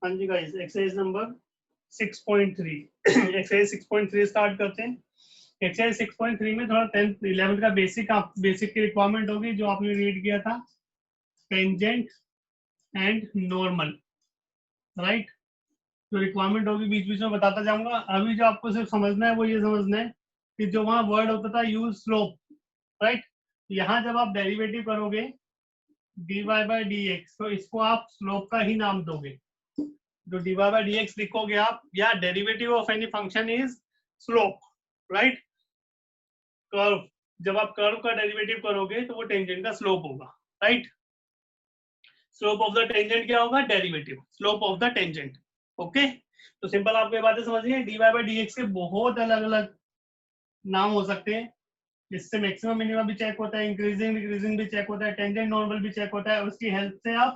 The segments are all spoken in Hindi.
हाँ जी guys, exercise number 6.3 exercise 6.3 start करते हैं। एक्सरसाइज 6.3 में थोड़ा 10th 11th का बेसिक की रिक्वायरमेंट होगी जो आपने रीड किया था, टेंजेंट एंड नॉर्मल, राइट। जो रिक्वायरमेंट होगी बीच बीच में बताता जाऊंगा। अभी जो आपको सिर्फ समझना है वो ये समझना है कि जो वहां वर्ड होता था यूज स्लोप, राइट। यहाँ जब आप डेरिवेटिव करोगे dy बाई डी एक्स, तो इसको आप स्लोप का ही नाम दोगे। जो dy बाई डी एक्स लिखोगे आप, या derivative of any function is slope, right. Curve, जब आप कर्व का डेरिवेटिव करोगे तो वो टेंजेंट का स्लोप होगा, right. Slope of the tangent क्या होगा? Derivative, slope of the tangent. Okay, तो सिंपल आपको ये बातें समझ गए। dy बाई डी एक्स के बहुत अलग अलग नाम हो सकते हैं। इससे मैक्सिमम मिनिमम भी चेक होता है, इंक्रीजिंग डिक्रीजिंग भी चेक होता है, टेंजेंट नॉर्मल भी चेक होता है, और उसकी हेल्प से आप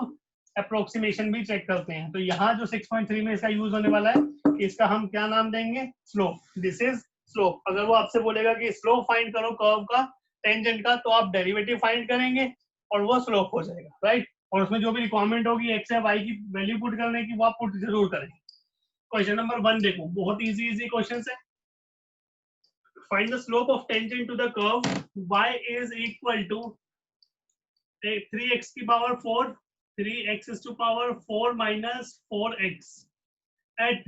अप्रोक्सीमेशन भी चेक करते हैं। तो यहाँ जो 6.3 में इसका यूज होने वाला है, इसका हम क्या नाम देंगे? स्लोप। This is slope. अगर वो आपसे बोलेगा कि स्लोप फाइंड करो कर्व का, टेंजेंट का, तो आप डेरिवेटिव फाइंड करेंगे और वो स्लोप हो जाएगा, राइट। और उसमें जो भी रिक्वायरमेंट होगी एक्स या वाई की वैल्यू पुट करने की, वो आप पुट जरूर करेंगे। क्वेश्चन नंबर 1 देखो, बहुत इजी क्वेश्चन है। Find the slope of tangent to the curve y is equal to 3x की power 4, 3x is to power 4 minus 4x at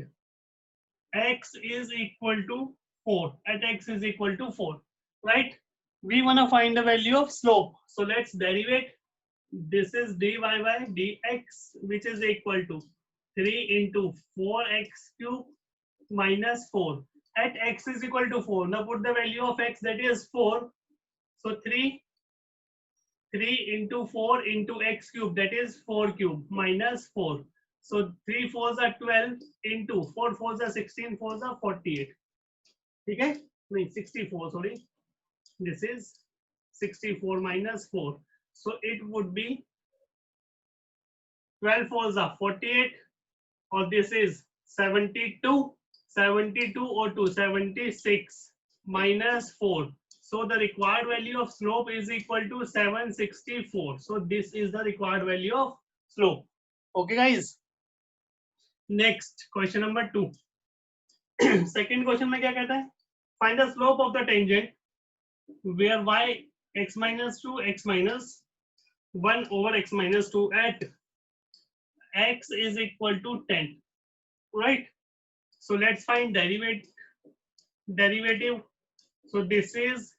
x is equal to 4, at x is equal to 4, right. We want to find the value of slope, so let's derivate. This is dy by dx, which is equal to 3 into 4x cube minus 4 at x is equal to 4. Now put the value of x, that is 4. So 3 into 4 into x cube, that is 4 cube minus 4. So 3 4s are 12 into 4 4s are 16, 4s are 48. ठीक है, नहीं 64, sorry, this is 64 minus 4. So it would be 12 4s are 48, or this is 72, 72 or 2 76 minus 4. So the required value of slope is equal to 764. So this is the required value of slope. Okay guys, next question number 2. Second question में क्या कहता है? Find the slope of the tangent where y x minus 2 x minus 1 over x minus 2 at x is equal to 10, right. So let's find derivative. So this is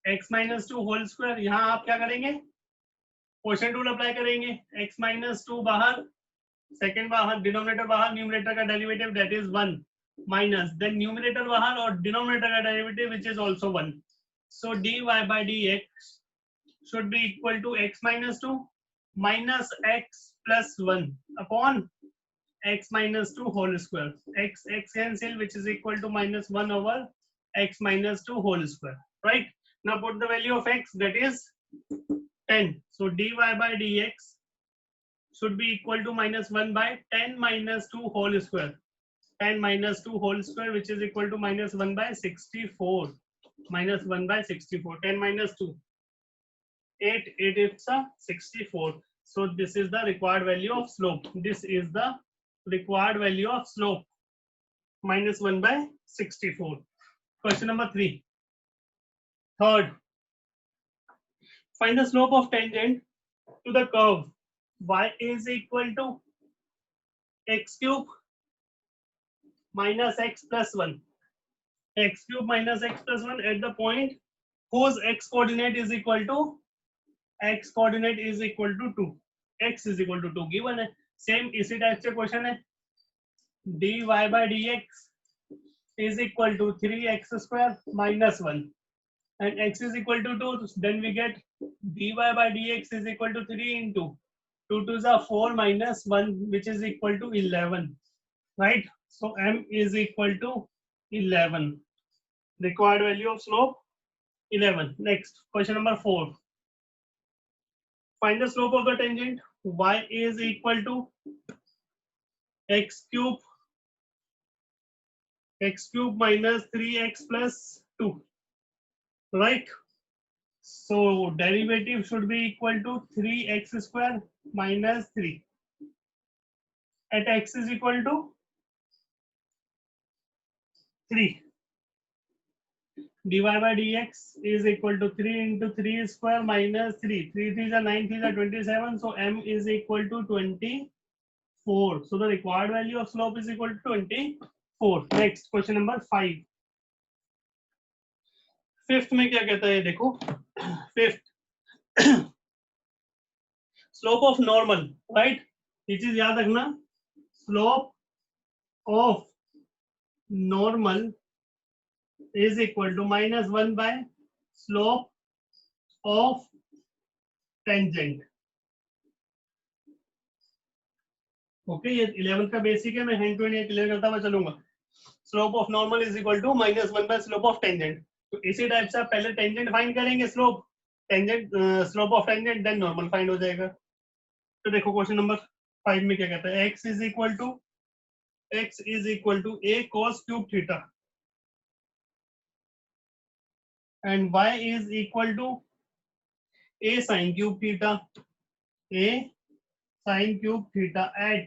x minus 2 whole square. यहाँ आप क्या करेंगे? क्वोशिएंट रूल अप्लाई करेंगे। x minus 2 बाहर, सेकेंड बाहर, डिनोमिनेटर बाहर, न्यूमरेटर का derivative that is 1 minus, then numerator बाहर और डिनोमिनेटर का derivative which is also 1. So dy by dx should be equal to x minus 2 minus x plus 1 upon x minus 2 whole square. X cancel, which is equal to minus 1 over x minus 2 whole square, right. Now put the value of x, that is 10. So dy by dx should be equal to minus 1 by 10 minus 2 whole square. 10 minus 2 whole square, which is equal to minus 1 by 64. Minus 1 by 64. 10 minus 2. 8. 8 is 64. So this is the required value of slope. This is the required value of slope. Minus 1 by 64. Question number 3. Third. Find the slope of tangent to the curve y is equal to x cube minus x plus 1. X cube minus x plus 1 at the point whose x coordinate is equal to 2. X is equal to 2 given है. सेम इसी टाइप से क्वेश्चन है. dy by dx is equal to 3x square minus 1 and x is equal to 2, then we get dy by dx is equal to 3 into 2 to the 4 minus 1, which is equal to 11, right. So m is equal to 11. Required value of slope 11. Next, question number 4. Find the slope of the tangent y is equal to x cube minus 3x plus 2, right. So derivative should be equal to 3x square minus 3 at x is equal to 3, dy by dx is equal to 3 into 3 square minus 3, 3 3 are 9, 3 are 27, so m is equal to 24. So the required value of slope is equal to 24. Next question number 5. Fifth में क्या कहता है देखो, fifth slope of normal, right, ये चीज याद रखना, slope of normal is equal to -1 by slope of tangent. Okay, ये 11th का बेसिक है, मैं हैंड टू हैंड क्लियर करता हुआ चलूंगा. Slope of normal is equal to -1 by slope of tangent. तो इसी टाइप से आप पहले टेंजेंट फाइंड करेंगे, slope tangent, slope of tangent, then normal find हो जाएगा. तो देखो क्वेश्चन नंबर 5 में क्या कहता है, x is equal to a cos cube theta and y is equal to a sin cube theta, a sin cube theta at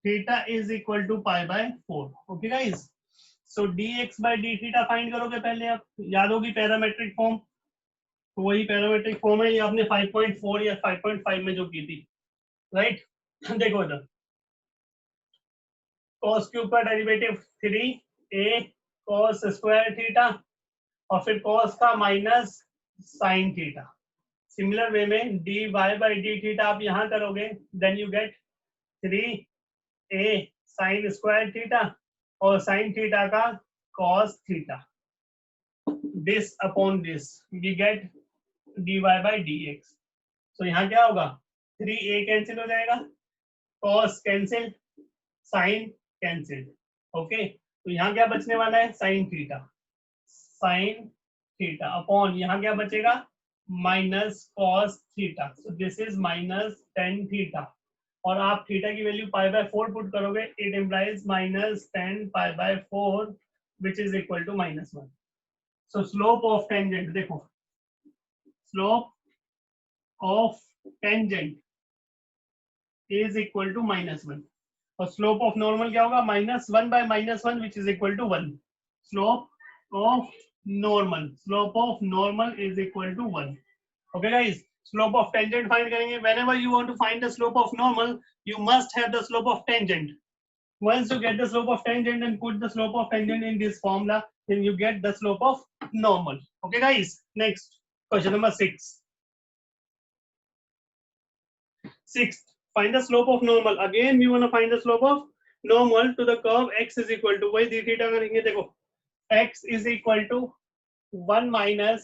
theta is equal to pi by 4. Okay guys, so dx by d theta find करोगे पहले आप, याद होगी पैरामेट्रिक फॉर्म, तो वही पैरामेट्रिक फॉर्म है, ये आपने 5.4 या 5.5 में जो की थी, राइट. देखो इधर cos क्यूब का derivative 3a cos square theta और फिर cos का minus sine theta. Similar way में dy by d थीटा आप यहां करोगे, then you get 3a sine square theta और साइन थीटा का cos theta, this upon this we get dy by dx. तो यहाँ क्या होगा, 3a कैंसिल हो जाएगा, cos cancel, sine cancel. Okay, तो यहाँ क्या बचने वाला है, साइन थीटा अपॉन यहाँ क्या बचेगा, minus cos theta. So this is minus ten theta, और आप थीटा की वैल्यू पाई बाय 4 पुट करोगे, it implies minus 10 pi by 4 which is equal to -1. So slope of tangent, देखो slope of tangent is equal to -1, और स्लोप ऑफ नॉर्मल क्या होगा, -1 by -1 which is equal to 1. Slope of normal is equal to 1. Okay guys, slope of tangent find करेंगे. Whenever you want to find the slope of normal, you must have the slope of tangent. Once you get the slope of tangent and put the slope of tangent in this formula, then you get the slope of normal. Okay guys, next question number 6. Sixth, find the slope of normal. Again we want to find the slope of normal to the curve x is equal to, वही d theta करेंगे. देखो x is equal to 1 minus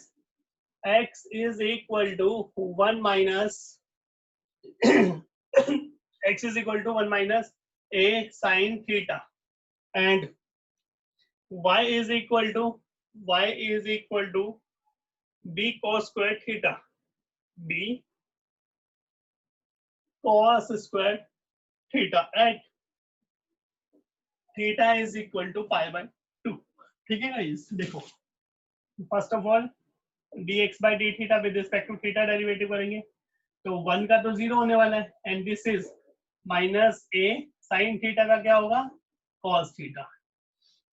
x is equal to 1 minus x is equal to 1 minus a sin theta, and y is equal to b cos square theta, b cos square theta at theta is equal to pi by 2. ठीक है गाइस, देखो first of all dx by d theta with respect to theta derivative करेंगे, तो 1 का तो 0 होने वाला है, and this is minus a sin theta का क्या होगा, cos थीटा.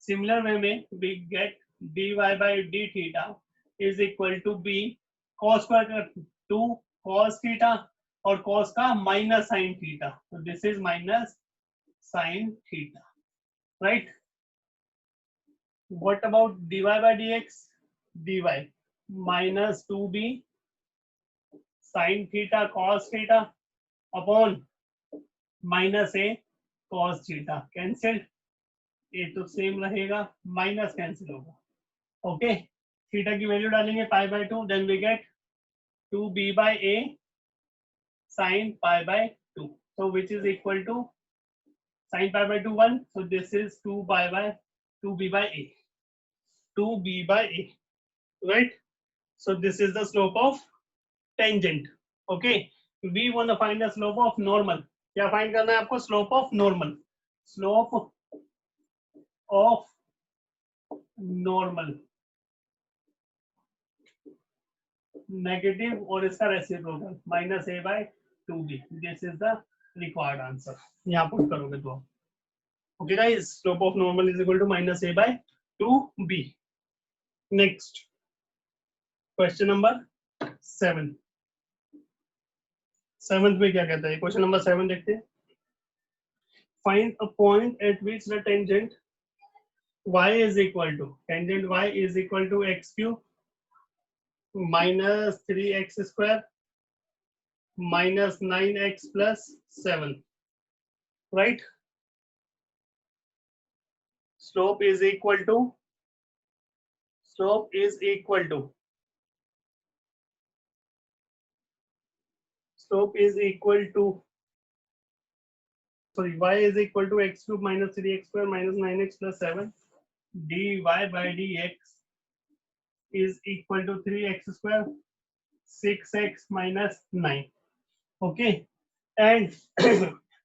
सिमिलर वे में we get dy by d theta is equal to b cos square 2 cos theta और cos का माइनस sin थीटा, तो this is minus sin theta, right. What about dy by dx? dy minus 2b sin theta cos theta upon minus a cos theta. Cancel, ये तो सेम रहेगा, माइनस कैंसिल होगा. ओके, थीटा की वैल्यू डालेंगे pi by 2, then we get 2b by a sin pi by 2. So which is equal to sin pi by 2 1. So this is 2b by a. 2b by a, right? So this is the slope of tangent. Okay, we want to find the slope of normal. क्या फाइंड करना है आपको, slope of normal. Slope of normal negative और इसका reciprocal -a by 2b. This is the required answer यहाँ पुट करोगे तो। Okay guys, slope of normal is equal to minus a by 2b। Next question number 7। Seventh में क्या कहता है क्वेश्चन नंबर 7, देखते हैं। Find a point at which the tangent y is equal to x cube minus 3x square minus 9x plus 7, right? Slope is equal to sorry, y is equal to x cube minus 3x square minus 9x plus 7, dy by dx is equal to 3x square 6x minus 9. Okay, and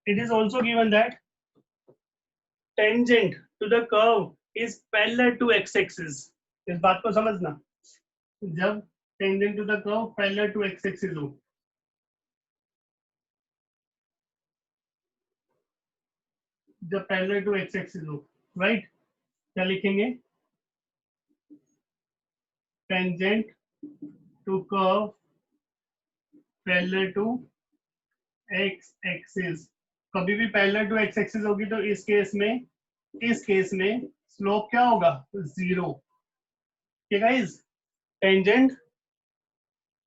it is also given that tangent to the curve is parallel to x-axis. इस बात को समझना, जब tangent to the curve parallel to x-axis हो, जब parallel to x-axis हो, right? क्या लिखेंगे? Tangent to curve parallel to x-axis. कभी भी parallel to x-axis होगी तो इस केस में स्लोप क्या होगा? 0. Okay guys, tangent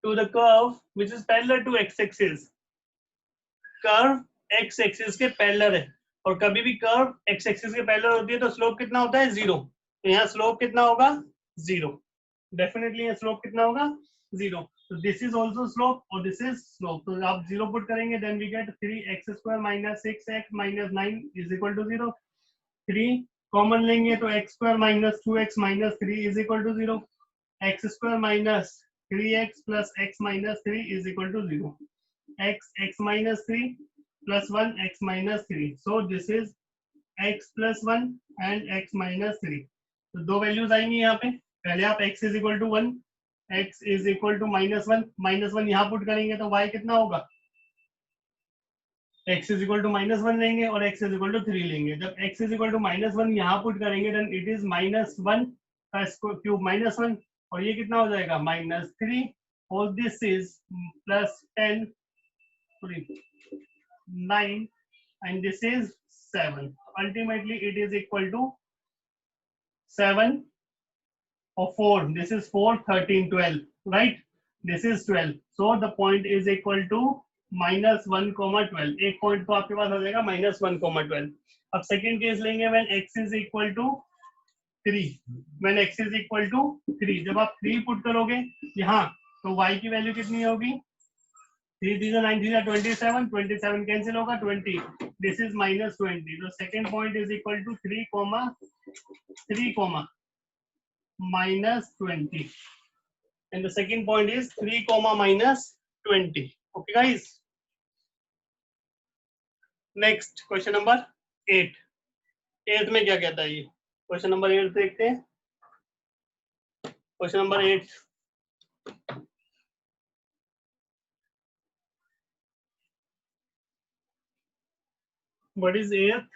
to the curve which is parallel to x-axis. Curve x-axis के पैरेलल है, और कभी भी कर्व x-axis के पैरेलल होती है तो स्लोप कितना होता है? 0. तो यहाँ स्लोप कितना होगा? 0. डेफिनेटली यहाँ स्लोप कितना होगा? 0. तो दिस इज ऑल्सो स्लोप और दिस इज स्लोप, तो आप 0 पुट करेंगे, then we get 3x square minus 6x minus 9 is equal to 0. 3 common लेंगे तो x square minus 2x minus 3 is equal to 0. x square minus 3x plus x minus 3 is equal to 0. x minus 3 plus 1 x minus 3. So this is x plus 1 and x minus 3. तो दो वैल्यूज आएंगी यहाँ पे. पहले आप x is equal to 1, x is equal to minus 1 यहाँ पुट करेंगे तो y कितना होगा? x is equal to -1 लेंगे और x is equal to 3 लेंगे. जब x is equal to -1 यहाँ पुट करेंगे then it is -1 का क्यूब -1 और ये कितना हो जाएगा? -3 और this is plus 10 9 and this is 7. Ultimately it is equal to 7 or 4. This is 4, 13, 12, right? This is 12. So the point is equal to -1, 12. एक पॉइंट तो आपके पास आ जाएगा -1, 12. अब सेकेंड केस लेंगे when x is equal to 3. When x is equal to 3, जब आप 3 पुट करोगे यहाँ तो y की वैल्यू कितनी होगी? 3 3 9 3 27, 27 कैंसिल होगा 20. This is -20. So second point is equal to 3, -20, and the second point is 3, -20. Okay guys. Next question number 8. 8 में क्या कहता है ये? Question number 8 देखते हैं. Question number 8. What is 8th?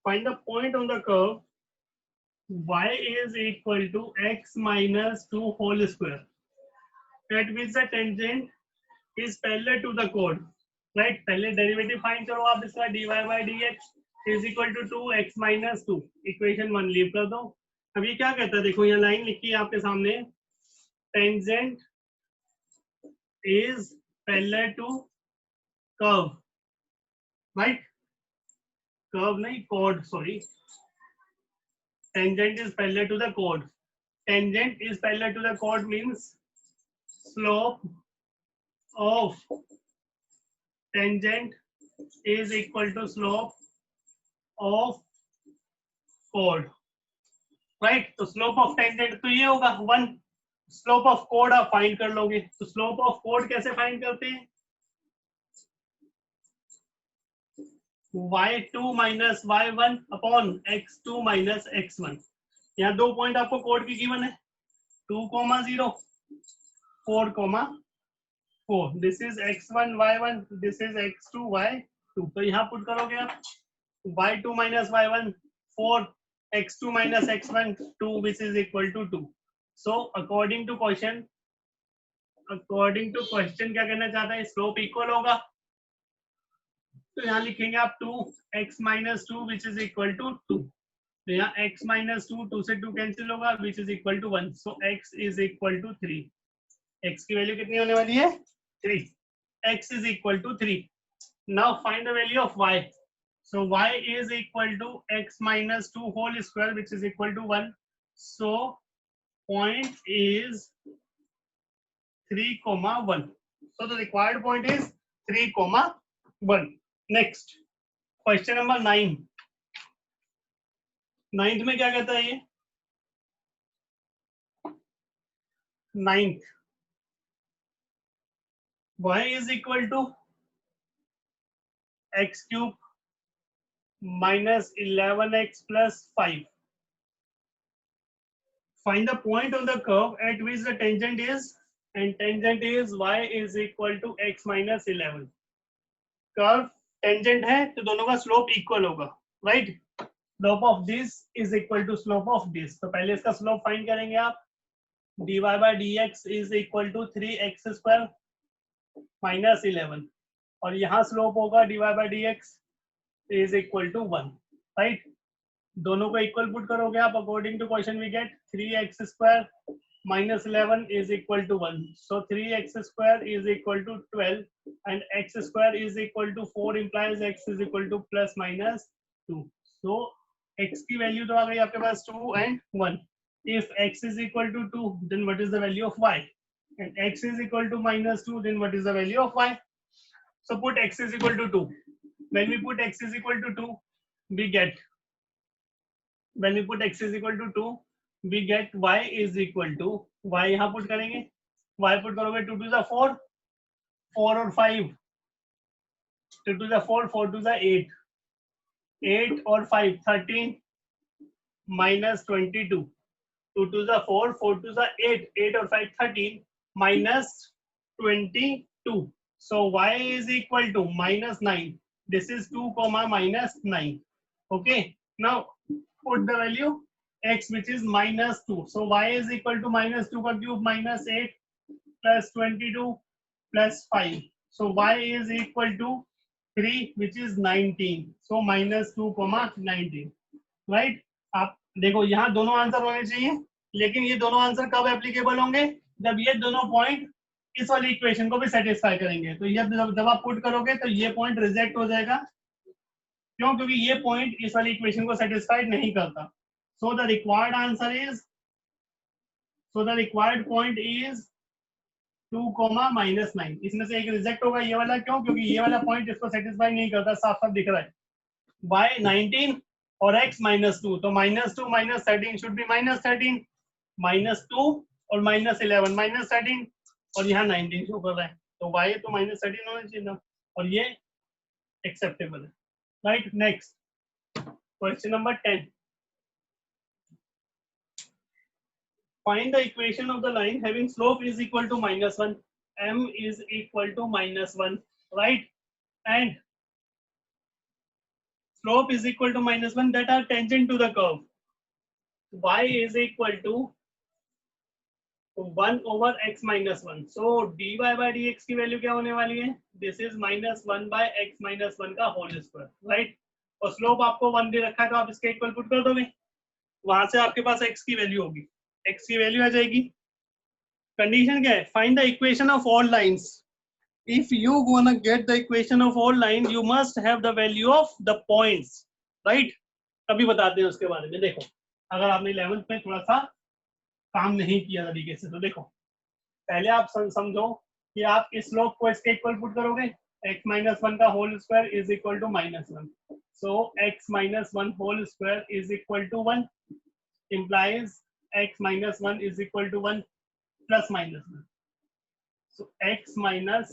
Find the point on the curve y is equal to x minus 2 whole square at which the tangent is parallel to the chord, right? पहले डेरिवेटिव फाइंड करो आप इसका, dy by dx is equal to 2x minus 2. Equation 1 leave कर दो. अब ये क्या कहता है? देखो यहाँ लाइन लिखी है आपके सामने, tangent is parallel to curve, right? Curve नहीं, chord, sorry. Tangent is parallel to the chord. Tangent is parallel to the chord means slope of tangent is equal to slope of chord, right? तो slope of tangent तो ये होगा 1. slope of chord आप फाइंड कर लोगे. तो slope of chord कैसे फाइंड करते हैं? y2 minus y1 upon x2 minus x1. यहाँ दो पॉइंट आपको कोड की गिवन है, 2, 0, 4, 4, this is x1 y1, this is x2 y2, तो यहाँ पुट करोगे आप y2 minus y1 4, x2 minus x1 2, which is equal to 2. So according to question क्या करना चाहता है, स्लोप इक्वल होगा, तो यहाँ लिखेंगे आप 2x minus 2 which is equal to 2, तो यहाँ x minus 2 2 से 2 कैंसिल होगा which is equal to 1, so x is equal to 3. x की वैल्यू कितनी होने वाली है 3, x is equal to 3. Now find the value of y. So y is equal to x minus 2 whole square which is equal to 1. So point is 3, 1. So the required point is 3, 1. Next, question number 9. 9th में क्या कहता है ये 9th, y is equal to x cube minus 11x plus 5. Find the point on the curve at which the tangent is, and tangent is y is equal to x minus 11. Curve tangent है तो दोनों का स्लोप इक्वल होगा, right? Slope of this is equal to slope of this, तो पहले इसका स्लोप फाइंड करेंगे आप, dy by dx is equal to 3x square minus 11, और यहाँ स्लोप होगा dy by dx is equal to 1, right? दोनों को इक्वल पुट करोगे आप, according to question we get 3x square minus 11 is equal to 1, so 3x square is equal to 12 and x square is equal to 4 implies x is equal to plus minus 2. So x की वैल्यू तो आ गई आपके पास 2 and 1. If x is equal to 2, then what is the value of y? And x is equal to minus 2, then what is the value of y? So put x is equal to 2. When we put x is equal to 2, we get, when we put x is equal to 2, we get y is equal to, y यहाँ पुट करेंगे, y पुट करोगे 2 to the 4, 4 और 5, 2 to the 4, 4 to the 8, 8 और 5 13 minus 22, 2 to the 4, 4 to the 8, 8 और 5 13 minus 22. So y is equal to minus 9. This is 2 comma minus 9. Okay. Now put the value x which is minus 2. So y is equal to minus 2 का cube minus 8 plus 22 plus 5. So y is equal to 3 which is 19. So minus 2 comma 19. Right? आप देखो यहाँ दोनों आंसर होने चाहिए, लेकिन ये दोनों आंसर कब एप्लीकेबल होंगे, जब ये दोनों पॉइंट इस वाली इक्वेशन को भी सेटिस्फाई करेंगे. तो ये जब आप पुट करोगे तो ये पॉइंट रिजेक्ट हो जाएगा, क्यों? क्योंकि ये पॉइंट इस वाली इक्वेशन को सेटिस्फाइड नहीं करता. So the required answer is, so the required point is 2 minus 9. इसमें से एक रिजेक्ट होगा, ये वाला. क्यों? क्योंकि ये वाला पॉइंट इसको सेटिस्फाई नहीं करता, साफ साफ दिख रहा है. y 19 और x minus 2, तो minus 2 minus 13 should be minus 13, minus 2 और minus 11 minus 13, और यहाँ 19 शो कर रहा है, तो y तो minus 13 होना चाहिए था, और ये एक्सेप्टेबल है, right? Next question number 10. Find the equation of the line having slope is equal to minus 1, m is equal to minus 1, right? And slope is equal to minus 1 that are tangent to the curve. Y is equal to 1 over x minus 1. So dy by dx की वैल्यू क्या होने वाली है? This is minus 1 by x minus 1 का होल स्क्वायर, right? और स्लोप आपको 1 दे रखा है, तो आप इसके इक्वल पुट कर दोगे, वहां से आपके पास x की वैल्यू होगी, x की वैल्यू आ जाएगी. कंडीशन क्या है? Find the equation of all lines. If you gonna get the equation of all line, you must have the value of the points, right? अभी बताते हैं उसके बारे में. देखो, अगर आपने 11th में थोड़ा सा काम नहीं किया तरीके से, तो देखो पहले आप समझो कि आप इस स्लोप को इसके इक्वल पुट करोगे, x minus 1 का whole square is equal to minus 1. So x minus 1 whole square is equal to 1, implies x minus 1 is equal to 1 plus minus 1. So x minus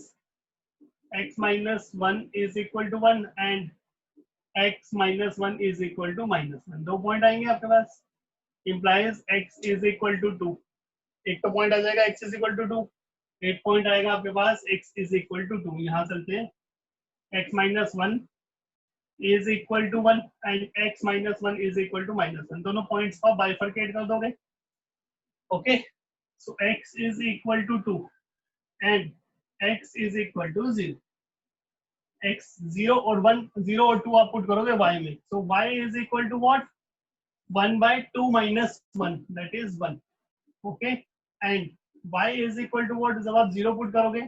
1 is equal to 1 and x minus 1 is equal to minus 1. दो पॉइंट आएंगे आपके पास, implies x is equal to 2. एक तो पॉइंट आ जाएगा x is equal to 2, 8 point आएगा आपके पास, x इज इक्वल टू 2। यहाँ चलते हैं, x minus 1 is equal to 1 and x minus 1 is equal to minus 1। दोनों पॉइंट्स को बाइफरकेट कर दोगे। Okay, so x is equal to 2 and x is equal to 0। x 0 और 1, 0 और 2 आप पुट करोगे y में, so y is equal to what, 1 by 2 minus 1, that is 1. Okay, and y is equal to what? जब आप 0 पुट करोगे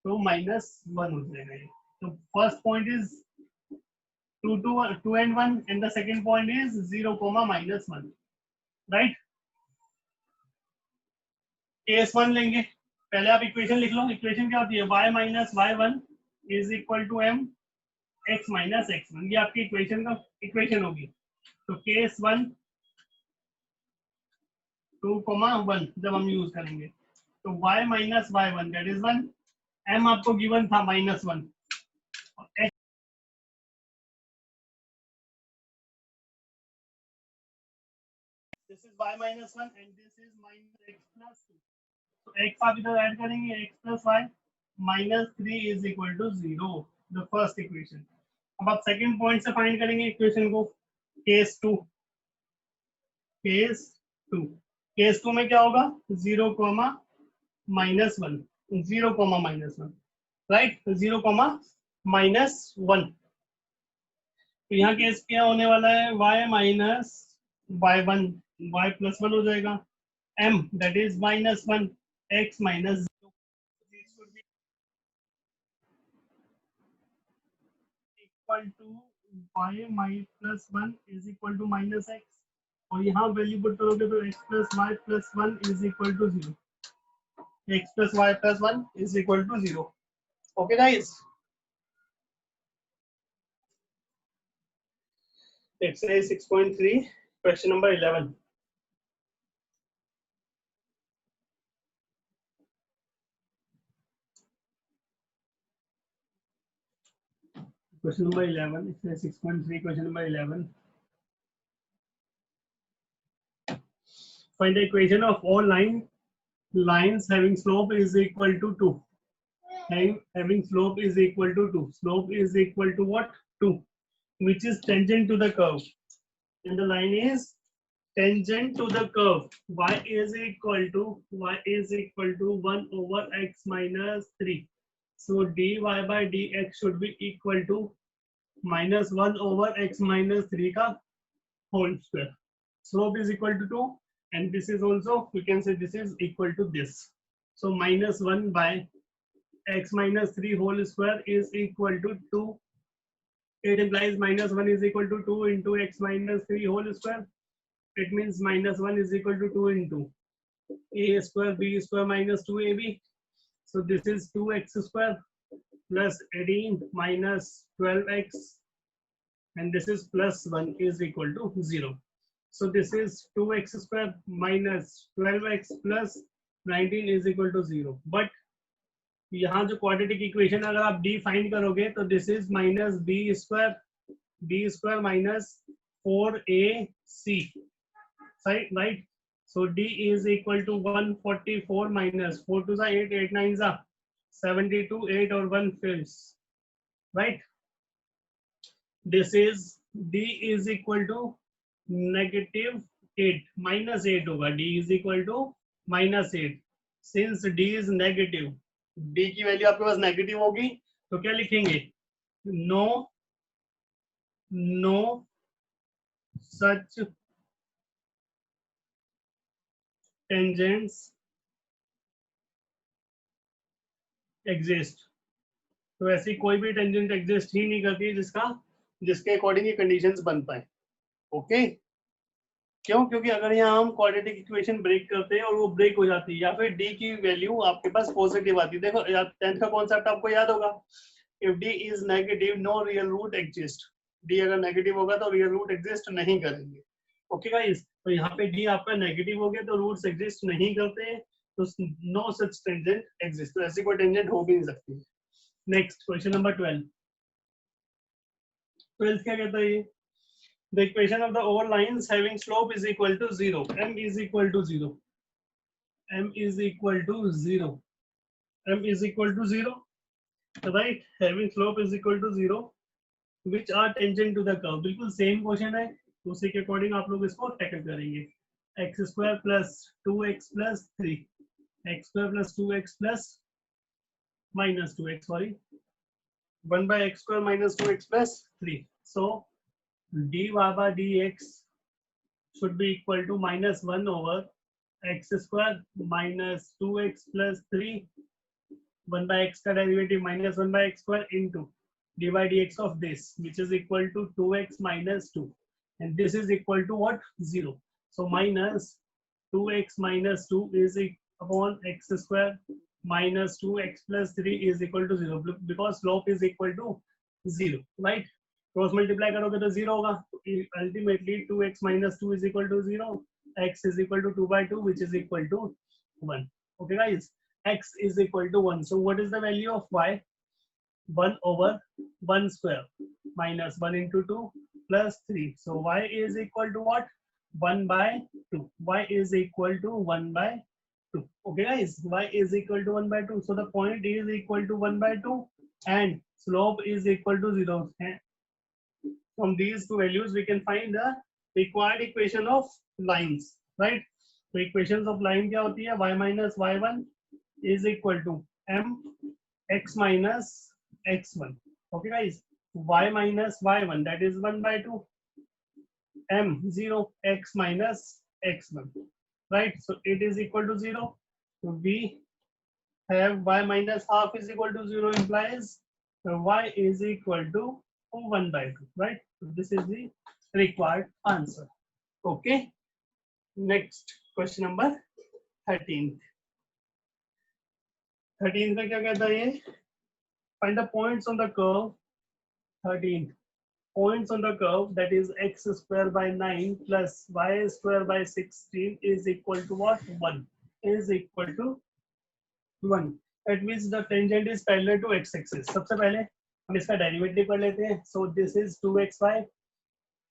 तो minus 1 हो जाएगा ये। तो first point is 2 and 1 and the second point is 0, minus 1, right? Case 1 लेंगे, पहले आप इक्वेशन लिख लो। इक्वेशन क्या होती है, y minus y1 is equal to m x minus x1। ये आपकी इक्वेशन का इक्वेशन होगी। तो केस 1 2, 1 जब हम यूज करेंगे तो y minus y1 that is 1, m आपको गिवन था minus 1, this is y minus 1 and this is minus x plus 2। तो x आप इधर ऐड करेंगे, x plus y minus 3 is equal to 0, the first equation. अब आप सेकंड पॉइंट से फाइंड करेंगे इक्वेशन को, केस 2। केस 2, केस 2 में क्या होगा, 0, माइनस 1, 0, माइनस 1, राइट, 0, माइनस 1। तो यहाँ केस क्या होने वाला है, y minus y1, y plus 1 हो जाएगा, m that is minus 1, x minus 0 equal to y माइ plus 1 is equal to minus x, और यहाँ वैल्यू पुट करोगे तो x plus y plus 1 is equal to 0, x plus y plus 1 is equal to 0। Okay guys, exercise 6.3 question number 11। Question number 11, exercise 6.3 question number 11। Find the equation of all lines having slope is equal to 2. Having slope is equal to 2. Slope is equal to what? 2, which is tangent to the curve. And the line is tangent to the curve. Y is equal to 1 over x minus 3. So dy by dx should be equal to minus 1 over x minus 3 का whole square. Slope is equal to 2, and this is also, we can say this is equal to this. So minus 1 by x minus 3 whole square is equal to 2. It implies minus 1 is equal to 2 into x minus 3 whole square. It means minus 1 is equal to 2 into a square b square minus 2ab. So this is 2x square plus 18 minus 12x, and this is plus 1 is equal to 0. So this is 2x square minus 12x plus 19 is equal to 0. But यहाँ जो क्वाड्रेटिक इक्वेशन अगर आप d फाइंड करोगे तो this is minus b square minus 4ac, right. So d is equal to 144 minus 4 to 8, 8 9 72, 8 और 1 fills, right? This is d is equal to negative 8, minus 8 होगा, d is equal to minus 8। Since d is negative, d की वैल्यू आपके पास नेगेटिव होगी, तो क्या लिखेंगे, नो सच टेंजेंट्स एग्जिस्ट। तो ऐसी कोई भी टेंजेंट एग्जिस्ट ही नहीं करती जिसके अकॉर्डिंग ये कंडीशंस बन पाए। ओके, क्यों, क्योंकि अगर यहाँ हम क्वाड्रेटिक इक्वेशन ब्रेक करते हैं और वो ब्रेक हो जाती है, या फिर d की वैल्यू आपके पास पॉजिटिव आती है। देखो 10th का कॉन्सेप्ट आपको याद होगा, if d is negative no real root exist. d अगर नेगेटिव होगा तो रियल रूट एग्जिस्ट नहीं करेंगे। ओके गाइस, तो यहाँ पे d आपका नेगेटिव हो गया तो रूट्स एग्जिस्ट नहीं करते, तो नो सच टेंजेंट एग्जिस्ट, तो ऐसी कोई टेंजेंट हो भी नहीं सकती। नेक्स्ट क्वेश्चन नंबर 12 क्या कहता है ये, the equation of the all lines having slope is equal to 0, m is equal to 0, m is equal to 0, m is equal to 0, right? Having slope is equal to 0, which are tangent to the curve. बिल्कुल सेम क्वेश्चन है, उसी के अकॉर्डिंग आप लोग इसको टैकल करेंगे. X square plus 2x plus 3, x square plus 2x plus minus 2x, sorry 1 by x square minus 2x plus 3. So dy by dx should be equal to minus 1 over x square minus 2x plus 3, 1 by x का derivative minus 1 by x square into dy dx of this, which is equal to 2x minus 2, and this is equal to what? 0. So minus 2x minus 2 is upon x square minus 2x plus 3 is equal to 0, because slope is equal to 0, right? Cross multiply करोगे तो 0 होगा. Ultimately 2x minus 2 is equal to 0, x is equal to 2 by 2, which is equal to 1. Okay guys, x is equal to 1. So what is the value of y? 1 over 1 square minus 1 into 2 plus 3. So y is equal to what? 1 by 2. Y is equal to 1 by 2. Okay guys, y is equal to 1 by 2. So the point is equal to 1 by 2 and slope is equal to 0. From these two values we can find the required equation of lines, right? So equations of line क्या होती है? y minus y1 is equal to m x minus x1. Okay guys, y minus y1, that is 1 by 2, m 0 x minus x1, right? So it is equal to 0. So we have y minus half is equal to 0, implies y is equal to 1 by 2, right? So this is the required answer. Okay, next question number 13. 13 में क्या कहता है ये? Find the points on the curve. 13 points on the curve, that is x square by 9 plus y square by 16 is equal to what? 1. Is equal to 1. That means the tangent is parallel to x axis. सबसे पहले हम इसका डेरिवेटिव कर लेते हैं. So this is 2x by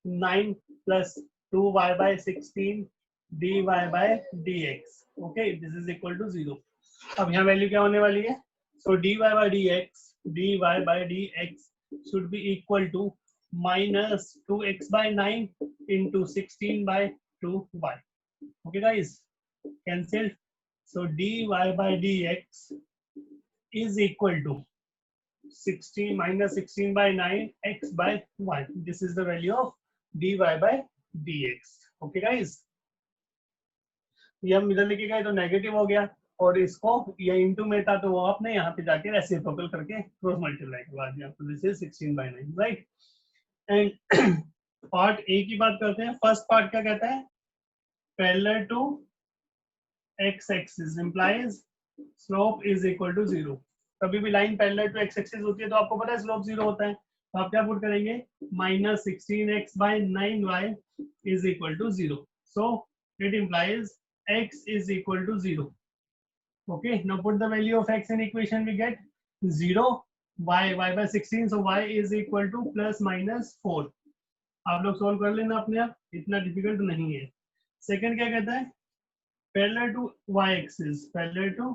9 plus 2y by 16 dy by dx. Okay, this is equal to 0. अब यहाँ वैल्यू क्या होने वाली है? So dy by dx should be equal to minus 2x by 9 into 16 by 2y. Okay guys, cancel. So dy by dx is equal to 16 minus 16 by 9 x by 1. This is the value of dy by dx. Okay guys, ये हम इधर लेके गए तो नेगेटिव हो गया, और इसको ये इनटू में था तो वो आपने यहाँ पे जाके रेसिप्रोकल करके क्रॉस मल्टीप्लाई करवा दिया. तो this is 16 by 9, right? And part A की बात करते हैं. फर्स्ट पार्ट क्या कहता है? Parallel to x axis implies slope is equal to 0. कभी भी line parallel to x axis होती है तो आपको पता है स्लोप 0 होता है. तो आप क्या पुट करेंगे? minus 16x by 9y is equal to 0. So it implies x is equal to 0. Okay, now put the value of x in equation. We get 0, y by 16, so y is equal to plus minus 4. आप लोग सॉल्व कर लेना अपने आप, इतना डिफिकल्ट नहीं है. सेकंड क्या कहता है? Parallel to y axis, parallel to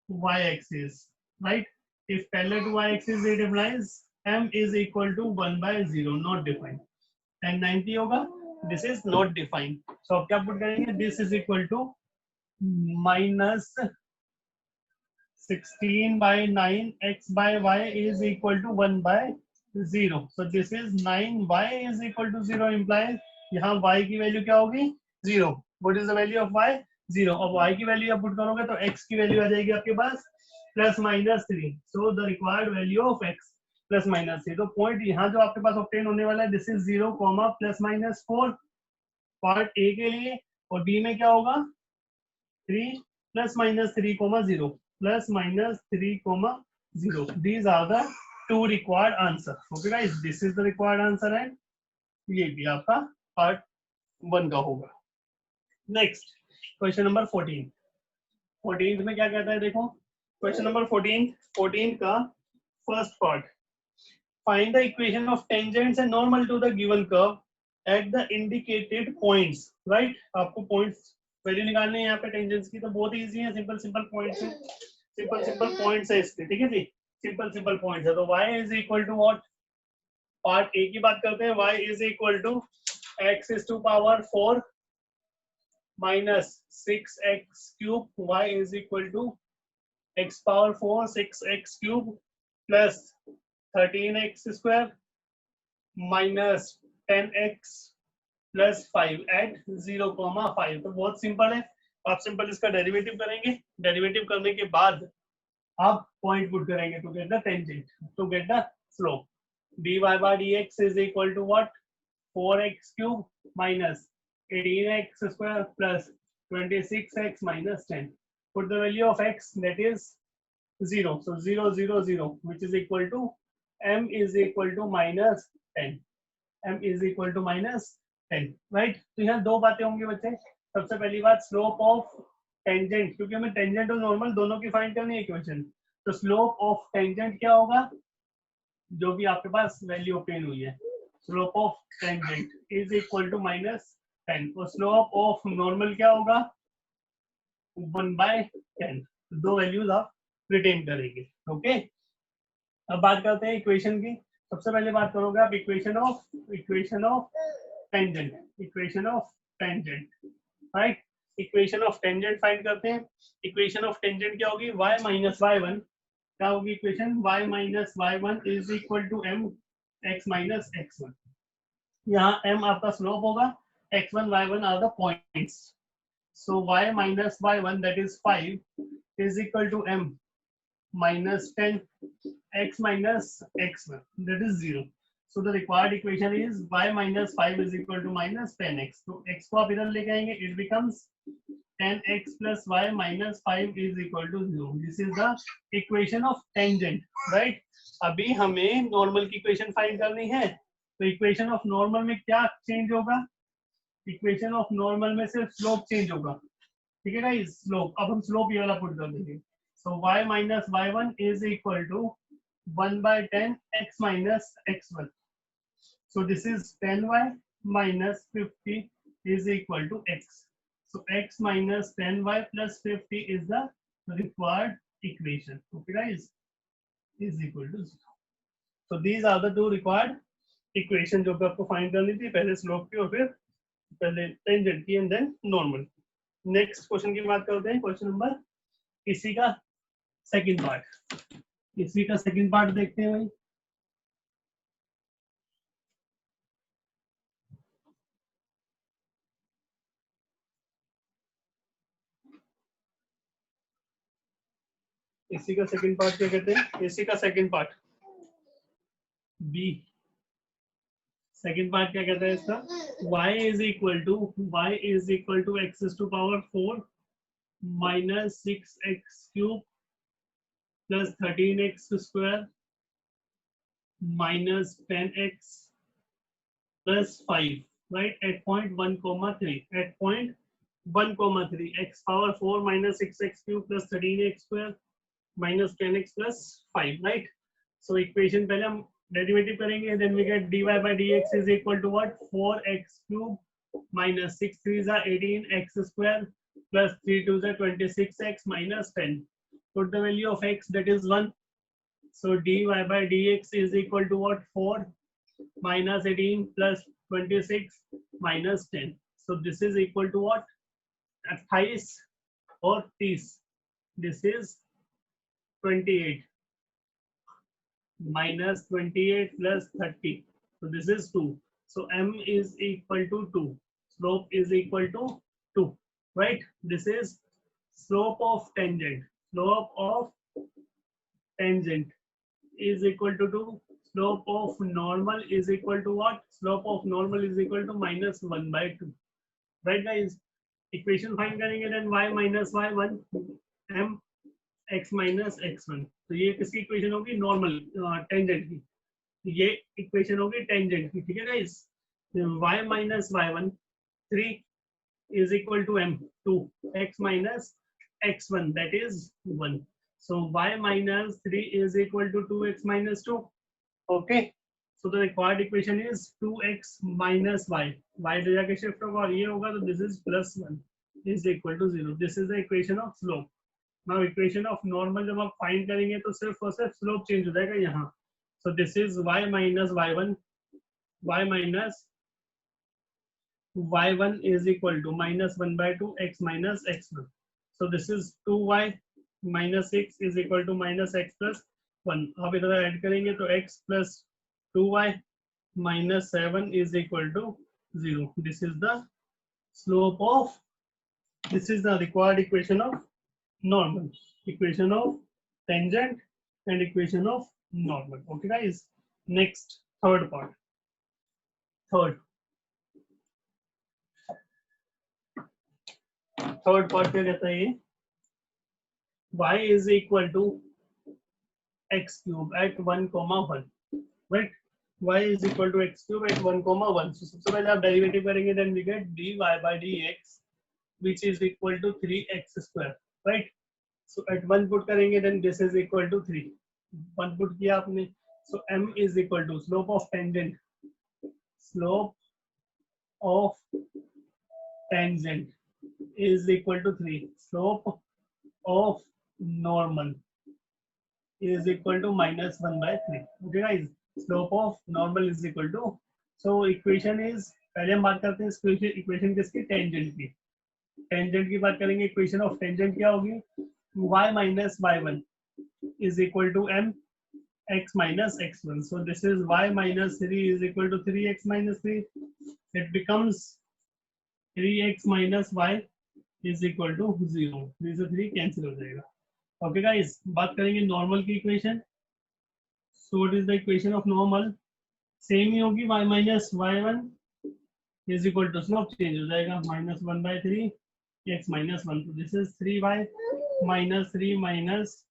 y axis, right? If parallel to y axis, it implies m is equal to 1 by 0, not defined. And 90 होगा, this is not defined. So आप क्या पुट करेंगे? This is equal to minus 16 by 9 x by y is equal to 1 by 0. So this is 9y is equal to 0, implies यहाँ y की वैल्यू क्या होगी? 0. What is the value of y? 0. अब y की वैल्यू आप पुट करोगे तो x की वैल्यू आ जाएगी आपके पास plus minus 3. So the required value of x plus minus 3. तो पॉइंट यहाँ जो आपके पास ऑब्टेन होने वाला है, this is 0 comma plus minus 4 part A के लिए, और बी में क्या होगा? 3 plus minus 3 comma 0 plus minus 3 comma 0. These are the two required answer. Okay guys, this is the required answer and ये भी आपका पार्ट 1 का होगा. Next question number 14. 14 में क्या कहता है? देखो क्वेश्चन नंबर 14 का first part. Find the equation of tangents and normal to the given curve at the indicated points. Right, आपको पॉइंट्स वैल्यू निकालने हैं यहाँ पे टेंजेंट्स की, तो बहुत इजी है, सिंपल पॉइंट्स है. सिंपल पॉइंट्स है इसके, ठीक है जी, सिंपल पॉइंट्स है। तो y is equal to what, part A की बात करते हैं, y is equal to x is to power 4 minus 6x cube, y is equal to x power 4 6x cube plus 13x square minus 10x plus 5 at 0,5। तो बहुत सिंपल है, आप सिंपल इसका डेरिवेटिव करेंगे, डेरिवेटिव करने के बाद आप पॉइंट पुट करेंगे to get the tangent, to get the slope. dy by dx is equal to what, 4x cube minus 18x square plus 26x minus 10. Put the value of x, that is 0. So 0 0 0, which is equal to m is equal to minus 10. m is equal to minus 10, right? तो यहाँ दो बातें होंगी बच्चे। सबसे पहली बात स्लोप ऑफ टेंजेंट, क्योंकि हमें टेंजेंट और नॉर्मल दोनों की फाइंड करनी है इक्वेशन। तो स्लोप ऑफ टेंजेंट क्या होगा, जो भी आपके पास वैल्यू ऑप्टेन हुई है, slope of tangent is equal to minus 10, और स्लोप ऑफ नॉर्मल क्या होगा, 1/10। दो वैल्यूज आप रिटेन करेंगे, ओके। अब बात करते हैं इक्वेशन की। सबसे पहले बात करोगे आप equation of tangent, equation of tangent, right. Equation of tangent find करते हैं। इक्वेशन ऑफ टेंजेंट क्या होगी, y माइनस y1, क्या होगी equation, y minus y1 is equal to m x minus x1। यहाँ m आपका स्लोप होगा, x1 y1 are the points. So y minus y1 that is 5 is equal to m minus 10 x minus x1 that is 0. So the required equation is y minus 5 is equal to minus 10x. तो x को आप इधर लेके आएंगे, it becomes 10x plus y minus 5 is equal to 0. This is the equation of tangent, right? अभी हमें नॉर्मल की इक्वेशन फाइंड करनी है। तो इक्वेशन ऑफ नॉर्मल में क्या चेंज होगा, इक्वेशन ऑफ नॉर्मल में सिर्फ स्लोप चेंज होगा, ठीक है गाइस, स्लोप। अब हम स्लोप ये वाला पुट कर देंगे। So y minus y1 is equal to 1/10 x minus x1. So this is 10y minus 50 is equal to x. So x minus 10y plus 50 is the required equation. Okay guys, is equal to 0. So these are the two required equation जो कि आपको फाइंड करनी थी, पहले स्लोप की और फिर पहले टेंजेंट की and then normal. Next question की बात करते हैं, क्वेश्चन नंबर इसी का सेकंड पार्ट, इसी का सेकंड पार्ट देखते हैं भाई। इसी का सेकंड पार्ट क्या कहते हैं, इसी का second part B, second part क्या कहता है इसका, y is equal to x to power 4 minus 6x cube plus 13x square minus 10x plus 5, right, at point 1,3, at point 1,3, x power 4 minus 6x cube plus 13x square minus 10x plus 5, right. So equation पहले हम डेरिवेटिव करेंगे, then we get dy by dx is equal to what, 4x cube minus 6 3s are 18x square plus 3 2s are 26x minus 10. Put the value of x, that is 1. So dy by dx is equal to what, 4 minus 18 plus 26 minus 10. So this is equal to what, 28 or 30. This is 28 minus 28 plus 30. So this is 2. So m is equal to 2. Slope is equal to 2. Right? This is slope of tangent. Slope of tangent is equal to 2. Slope of normal is equal to what? Slope of normal is equal to minus 1/2. Right guys? Equation find करेंगे, then y minus y1 m x minus x1. तो ये किसकी इक्वेशन होगी, नॉर्मल टेंजेंट की, ये इक्वेशन होगी टेंजेंट की, ठीक है guys. y minus y1 3 is equal to m 2, x minus x1 that is 1. So y minus 3 is equal to 2x minus 2. Okay, so the required equation is 2x minus y, y ले जाके शिफ्ट होगा और ये होगा, तो this is plus 1 is equal to 0. This is the equation of slope. Now equation of normal जब आप फाइंड करेंगे तो सिर्फ और सिर्फ स्लोप चेंज हो जाएगा यहाँ. सो this is y minus y1, y minus y1 is equal to minus 1 by 2 x minus x1. So this is 2y minus 6 is equal to minus x plus 1. आप इधर ऐड करेंगे तो x plus 2y minus 7 is equal to 0. This is the slope of, this is the required equation of normal, equation of tangent and equation of normal. Okay guys, next third part. Third part क्या कहता है ये, y is equal to x cube at 1, 1, right? y is equal to x cube at 1, 1. So सबसे पहले आप डेरिवेटिव करेंगे, then we get dy by dx which is equal to 3x square, right? So at 1 put करेंगे, then this is equal to 3. 1 put किया आपने, so m is equal to slope of tangent is equal to 3. Slope of normal is equal to minus 1 by 3. Okay guys, slope of normal is equal to, so equation is, पहले हम बात करते हैं इक्वेशन किसकी, टेंजेंट की. टेंजेंट की बात करेंगे, इक्वेशन ऑफ टेंजेंट क्या होगी, y minus y1 is equal to m x minus x1. So this is y minus 3 is equal to 3x minus 3. It becomes 3x minus y is equal to 0. 3 से 3 कैंसिल हो जाएगा. ओके गाइस, बात करेंगे नॉर्मल की equation. So what is the equation of normal, same ही होगी, y minus y1 is equal to, slope change हो जाएगा, minus 1 by 3 x minus 1. So this is 3y minus 3 minus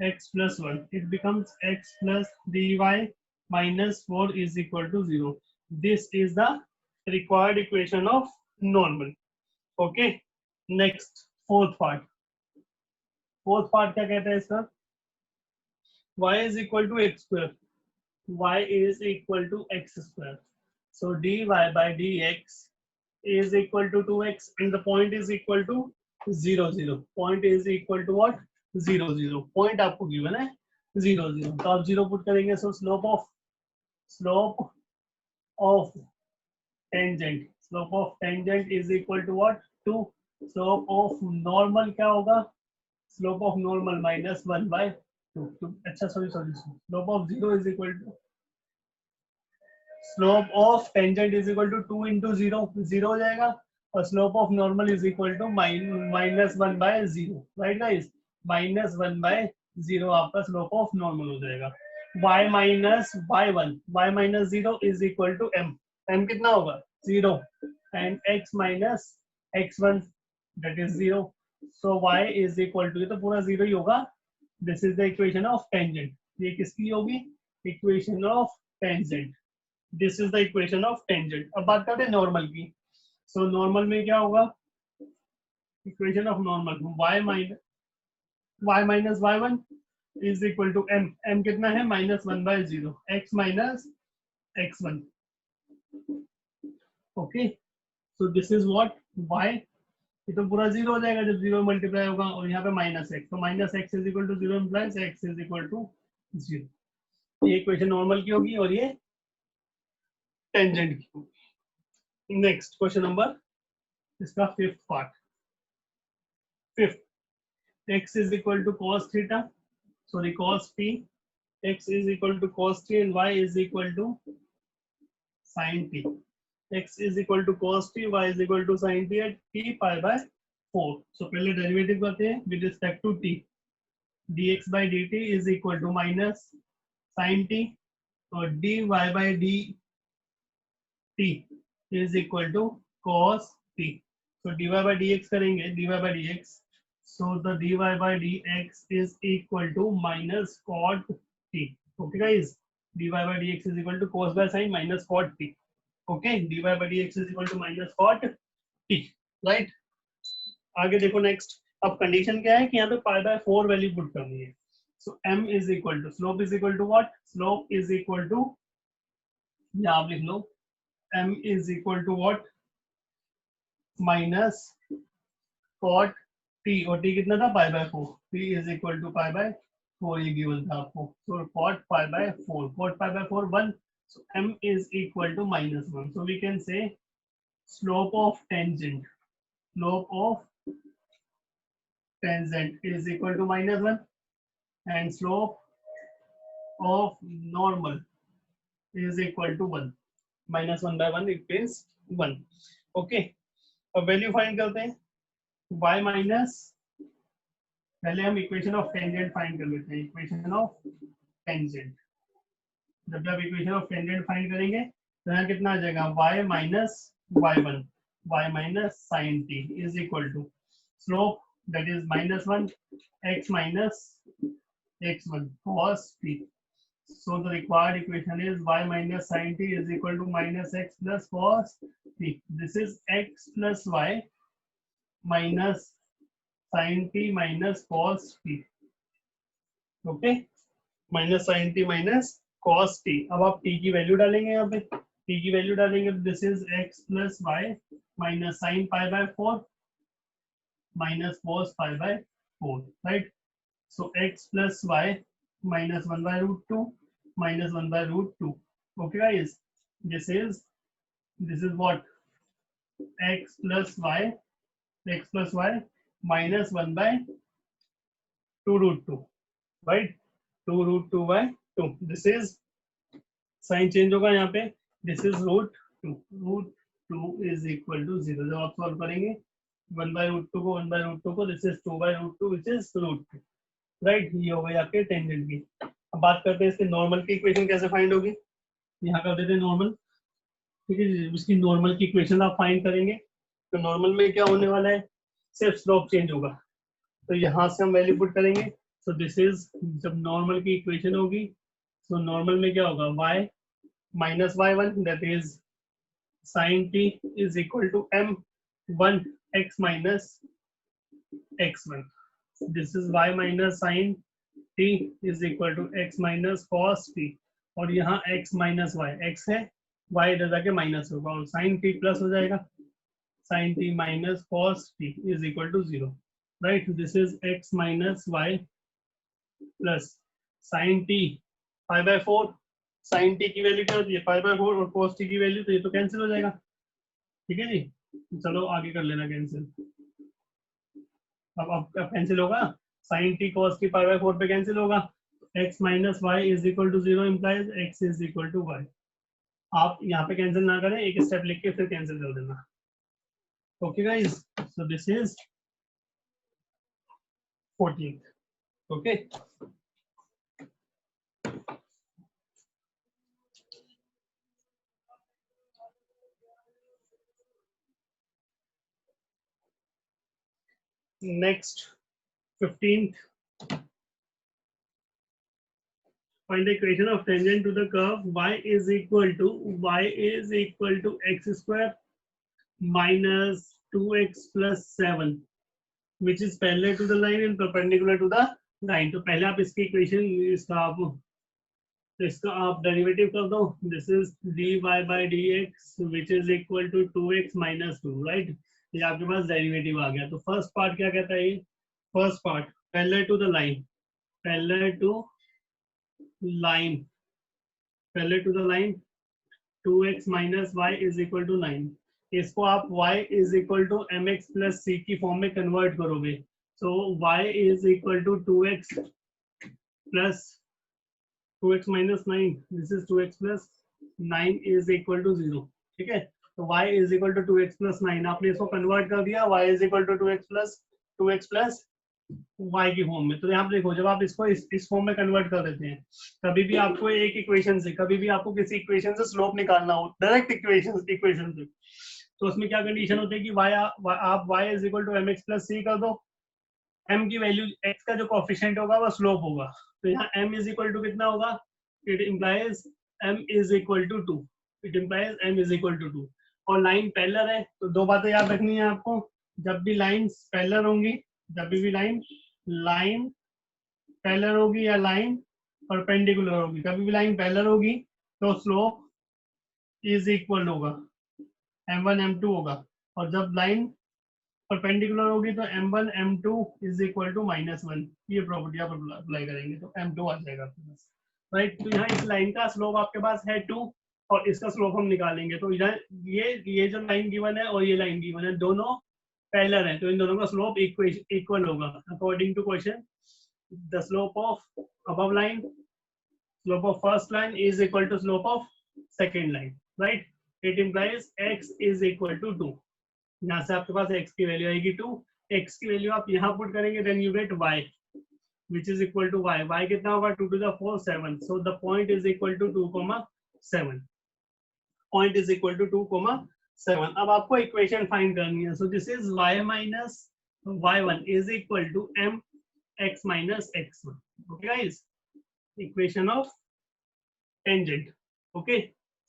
x plus 1. It becomes x plus 3y minus 4 is equal to 0. This is the required equation of normal. Okay, next fourth part. Fourth part क्या कहता है इसका, y is equal to x square. Y is equal to x square. So dy by dx is equal to 2x and the point is equal to 0, 0. Point is equal to what, 0, 0. Point आपको given है 0, 0. तो आप 0 पुट करेंगे, so slope of tangent is equal to what, 2. Slope of normal क्या होगा, slope of normal minus 1 by 2. अच्छा sorry, slope of 0 is equal to, slope of tangent is equal to 2 into 0, 0 हो जाएगा, और slope of normal is equal to minus 1 by 0, right guys? minus 1 by 0 आपका slope of normal हो जाएगा. y minus y1, y minus 0 is equal to m. m कितना होगा, 0, and x minus x1 that is 0. So y is equal to, ये तो पूरा 0 ही होगा. This is the equation of tangent. ये किसकी होगी, equation of tangent. This is the equation of tangent. अब बात करते हैं नॉर्मल की. So नॉर्मल में क्या होगा, equation of normal, y minus y1 is equal to m. m कितना है, minus 1 by 0. x minus x1. Okay, so this is what y, ये तो पूरा 0 हो जाएगा जब 0 मल्टीप्लाई होगा, और यहाँ पे माइनस x, तो minus x is equal to 0 implies x is equal to 0. ये इक्वेशन नॉर्मल की होगी और ये टेंजेंट की होगी. नेक्स्ट क्वेश्चन नंबर, इसका fifth part. Fifth, x is equal to cos theta, sorry cos p, x is equal to cos t and y is equal to sin t. x is equal to cos t, y is equal to sin t at t pi by 4. So पहले डेरिवेटिव करते हैं with respect to t. dx by dt is equal to minus sin t, और dy by dt is equal to cos t. So dy by dx करेंगे, dy by dx. So the dy by dx is equal to minus cot t. Okay guys, dy by dx is equal to cos by sin minus cot t. Okay, dy by dx is equal to minus cot t, right? आगे देखो नेक्स्ट. अब कंडीशन क्या है कि यहाँ पे पाई बाय 4 वैल्यू पुट करनी है. So m is equal to, slope is equal to what, slope is equal to, या आप लिख लो m is equal to what, minus cot t, और टी कितना था pi by 4, t is equal to pi by 4 ये गिवन था आपको। So cot pi by 4, cot pi by 4 1, so m is equal to -1, so we can say slope of tangent is equal to -1 and slope of normal is equal to 1, -1 by 1 it is 1। okay, अब वैल्यू फाइंड करते हैं y माइनस, पहले हम इक्वेशन ऑफ टेंजेंट फाइंड कर लेते हैं। इक्वेशन ऑफ टेंजेंट, जब आप इक्वेशन ऑफ टेंजेंट फाइंड करेंगे तो यहाँ कितना आ जाएगा y minus y1 y minus sine t is equal to slope that is -1 x minus x1 cos t। So the required equation is y minus sin t is equal to minus x plus cos t. This is x plus y minus sin t minus cos t. Okay, minus sin t minus cos t। अब आप t की वैल्यू डालेंगे, यहाँ पे t की वैल्यू डालेंगे, this is x plus y minus sin pi by 4 minus cos pi by 4, right? So x plus y minus 1 by root 2 minus 1 by root 2. Okay guys, this is what x plus y minus 1 by 2 root 2, right? 2 root 2 by 2, this is sine change होगा यहाँ पे, this is root 2 is equal to 0। जब आप सॉल्व करेंगे 1 by root 2 को 1 by root 2 को, this is 2 by root 2 which is root 2, right? ये हो गई आपके टेंजेंट की। अब बात करते हैं इसके नॉर्मल की इक्वेशन कैसे फाइंड होगी। यहाँ कर देते हैं नॉर्मल, ठीक है। इसकी नॉर्मल की इक्वेशन आप फाइंड करेंगे तो नॉर्मल में क्या होने वाला है, सिर्फ स्लोप चेंज होगा, तो यहाँ से हम वैल्यू पुट करेंगे। सो दिस इज, जब नॉर्मल की इक्वेशन होगी तो नॉर्मल में क्या होगा, y minus y1 that is sine t is equal to m1 x minus x1। This is y minus sine t is equal to x minus cos t, और यहाँ x माइनस y, x है y इधर जाके माइनस होगा और साइन t प्लस हो जाएगा, sine t minus cos t is equal to 0, right? This is x minus y plus sine t pi by 4, sine t की वैल्यू क्या होती है पाई बाय 4 और cos t की वैल्यू, तो ये तो कैंसिल हो जाएगा, ठीक है जी। चलो आगे कर लेना कैंसिल। अब कैंसिल होगा, sine t cos t pi by 4 पे कैंसिल होगा, x minus y is equal to 0 implies x is equal to y। आप यहाँ पे कैंसिल ना करें, एक स्टेप लिख के फिर कैंसिल कर देना। Okay guys, so this is 14th। Okay, next 15th, find the equation of tangent to the curve y is equal to x square minus 2x plus 7 which is parallel to the line and perpendicular to the line। तो पहले आप इसकी इक्वेशन, इसका आप डेरिवेटिव कर दो, this is dy by dx which is equal to 2x minus 2, right? ये आपके पास डेरिवेटिव आ गया। तो फर्स्ट पार्ट क्या कहता है, first part parallel to the line, parallel to the line 2x minus y is equal to 9। इसको आप y is equal to mx plus c की फॉर्म में कन्वर्ट करोगे, so y is equal to 2x plus 2x minus 9, this is 2x plus 9 is equal to 0, ठीक है। तो y is equal to 2x plus 9, आपने इसको कन्वर्ट कर दिया, y is equal to 2x plus y की फॉर्म में। तो यहाँ पे देखो, जब आप इसको इस फॉर्म में कन्वर्ट कर देते हैं, कभी भी आपको एक इक्वेशन से, कभी भी आपको किसी इक्वेशन से स्लोप निकालना हो डायरेक्ट इक्वेशन से, तो उसमें क्या कंडीशन होती है कि आप y is equal to mx plus c कर दो, m की वैल्यू, x का जो कोएफिशिएंट होगा वो स्लोप होगा, तो यहाँ m is equal to कितना होगा, it implies m is equal to 2, it implies m is equal to 2। और लाइन पैरेलल है, तो दो बातें याद रखनी है आपको, जब भी लाइंस पैरेलल होंगी, जब भी लाइन पैरेलल होगी या लाइन परपेंडिकुलर होगी, कभी भी लाइन पैरेलल होगी तो स्लोप इज इक्वल होगा m1 m2 होगा, और जब लाइन परपेंडिकुलर होगी तो m1 m2 is equal to -1, ये प्रॉपर्टी आप अप्लाई करेंगे तो m2 आ जाएगा आपके पास, राइट। तो यहाँ इस लाइन का स्लोप आपके पास है 2 और इसका स्लोप हम निकालेंगे, तो ये जो लाइन गिवन है और ये लाइन गिवन है दोनों पैरेलल है, तो इन दोनों का स्लोप इक्वल होगा according to question. The slope of above line, slope of first line is equal to slope of second line, right. It implies x is equal to 2। यहाँ से आपके पास x की वैल्यू आएगी 2, x की वैल्यू आप यहाँ पुट करेंगे, then you get y which is equal to y कितना होगा 2 to the 4 7, so the point is equal to 2,7, point is equal to 2,7। अब आपको इक्वेशन फाइंड करनी है, so this is y minus y1 is equal to m x minus x1, okay guys, equation of tangent, okay।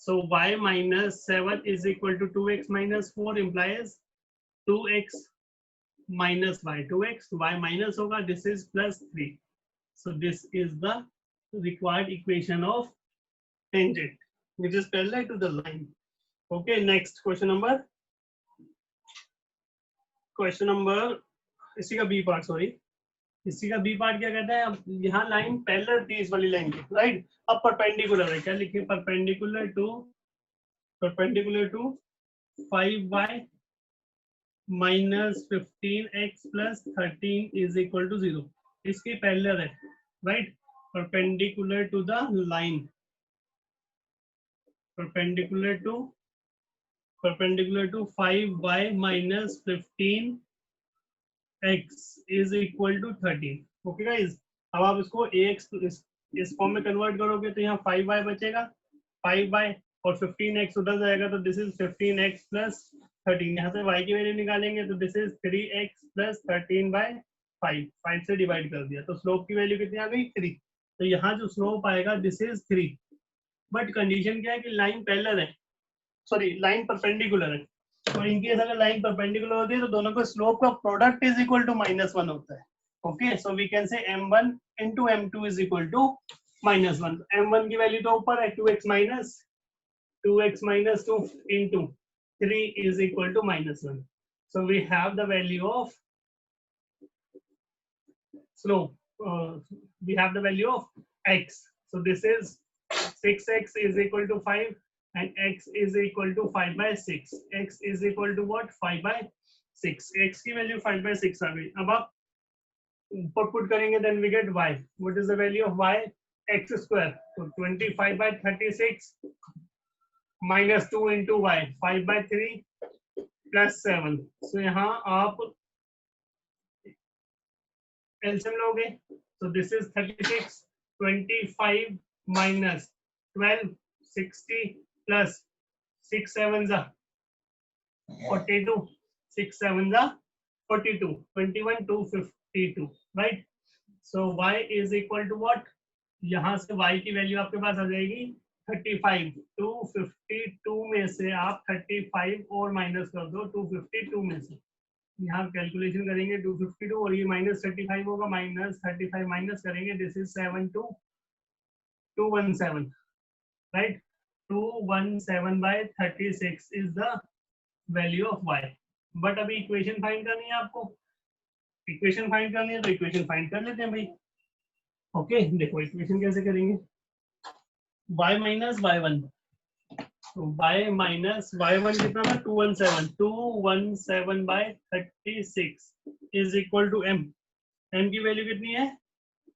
So y minus 7 is equal to 2x minus 4 implies 2x minus y, 2x, y minus होगा, this is plus 3, so this is the required equation of tangent which is parallel to the line, okay। Next question number इसी का b पार्ट, सॉरी इसी का बी पार्ट क्या कहता है, अब यहाँ लाइन पैरेलल थी इस वाली लाइन की, राइट। अब परपेंडिकुलर है, क्या लिखिए, perpendicular to 5y minus 15x plus 13 is equal to 0, इसकी पैरेलल है, right. Perpendicular to the line, perpendicular to 5y minus 15x is equal to 13, okay guys. अब आप इसको ax इस फॉर्म में कन्वर्ट करोगे तो यहाँ 5y बचेगा, 5y और 15x उधर जाएगा, तो दिस इज 15x प्लस 13, यहाँ से y की वैल्यू निकालेंगे तो दिस इज 3x प्लस 13/5, 5 से डिवाइड कर दिया, तो स्लोप की वैल्यू कितनी आ गई 3, तो यहाँ जो स्लोप आएगा दिस इज 3, बट कंडीशन क्या है कि लाइन पैरेलल है, सॉरी लाइन परपेंडिकुलर है, तो इनकेस अगर लाइन परपेंडिकुलर होती है तो दोनों का स्लोप का प्रोडक्ट इज इक्वल टू -1 होता है, okay. So we can say m1 into m2 is equal to -1, m1 की वैल्यू तो ऊपर है 2x minus 2 into 3 is equal to -1, so we have the value of slope, we have the value of x, so this is 6x is equal to 5 and x is equal to 5/6, x is equal to what, 5/6, x की वैल्यू 5/6 आ गई। अब आप पुट करेंगे, then we get y, what is the value of y, x square, so 25/36 minus 2 into y, 5/3 plus 7, so यहाँ आप LCM लोगे, so this is 36, 25 minus 12, 60 plus 6 7s are 42, 6 7s are 42, 21 252, right। So y is equal to what, यहाँ से y की वैल्यू आपके पास आ जाएगी 35, 252 में से आप 35 और माइनस कर दो 252 में से, यहाँ कैलकुलेशन करेंगे 252 और ये -35 होगा, -35 माइनस करेंगे, this is 72217, right. 217/36 is the value of y, but अभी इक्वेशन फाइंड करनी है आपको, इक्वेशन फाइंड करनी है तो इक्वेशन फाइंड कर लेते हैं भाई, ओके। देखो इक्वेशन कैसे करेंगे, y minus y1, तो y minus y1 कितना था 217/36 is equal to m, m की वैल्यू कितनी है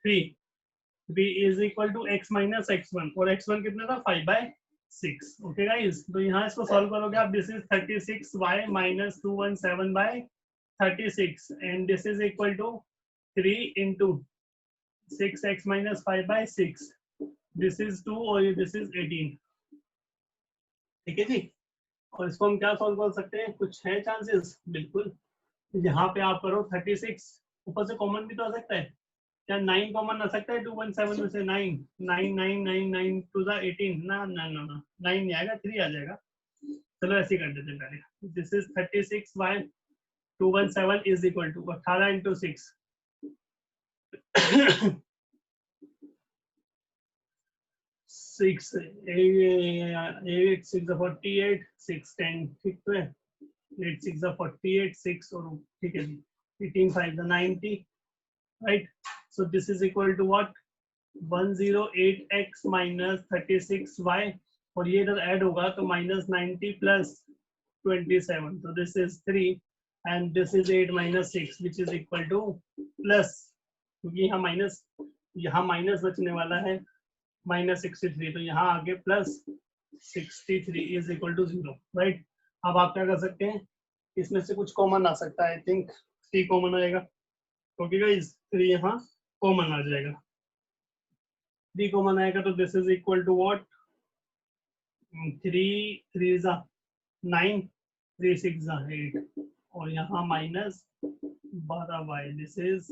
3 is equal to x minus x1 और x1 कितना था 5/6, ओके गाइस। तो यहाँ इसको सॉल्व करोगे आप, this is 36y minus 217/36 and this is equal to 3 into 6x minus 5/6, this is 2 और दिस इज 18, ठीक है जी। और इसको हम क्या सॉल्व कर सकते हैं, कुछ है चांसेस, बिल्कुल। यहाँ पे आप करो 36, ऊपर से कॉमन भी तो आ सकता है, क्या 9 कॉमन आ सकता है 217 में से, 9 9 9 9 9 टू द 18, ना ना ना ना 9 नहीं आएगा, 3 आ जाएगा, चलो ऐसे कर देते हैं पहले, this is 36/217 is equal to 18 into 6 6 8 6 48 6 10, ठीक है, 8 6 48 6 और ठीक है जी 18 5 90 right. So this is equal to what 108x minus 36y और ये इधर ऐड होगा तो minus 90 plus 27 so this is 3 and this is 8 minus 6 which is equal to plus क्योंकि यहाँ माइनस बचने वाला है minus 63 तो यहाँ आगे plus 63 is equal to 0 right. अब आप क्या कर सकते हैं इसमें से कुछ कॉमन आ सकता है. आई थिंक 3 कॉमन आएगा. ओके गाइस 3 यहाँ कॉमन आ जाएगा. 3 कॉमन आएगा तो this is equal to what 3 3 is 9 3 6 is 8 और यहाँ minus 12y this is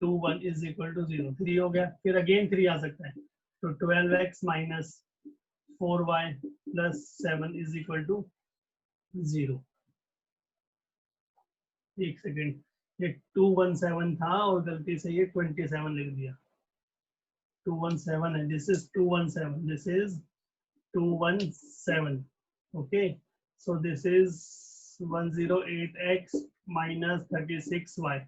2 1 is equal to 0. 3 हो गया. फिर अगेन 3 आ सकता है तो 12x minus 4y plus 7 is equal to 0. एक सेकेंड ये 217 था और गलती से ये 27 लिख दिया. 217 है. This is 217. This is 217. Okay. So this is 108x minus 36y.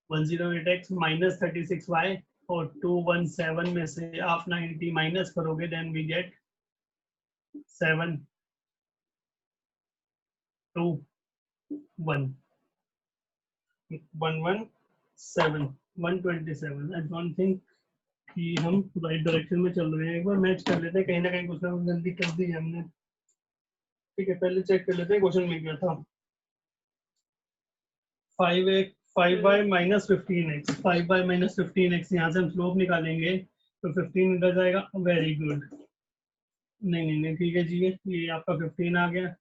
108x minus 36y और 217 में से आप 90 माइनस करोगे then we get 7 2 1 117 127. I don't think कि हम राइट डायरेक्शन में चल रहे हैं. एक बार मैच कर लेते हैं कहीं ना कहीं कुछ ना कुछ गलती कर दी है हमने. ठीक है पहले चेक कर लेते हैं क्वेश्चन में क्या था. 5y minus 15x 5y minus 15x यहाँ से हम स्लोप निकालेंगे तो 15 इधर जाएगा. Very good. नहीं ठीक है जी ये आपका 15 आ गया.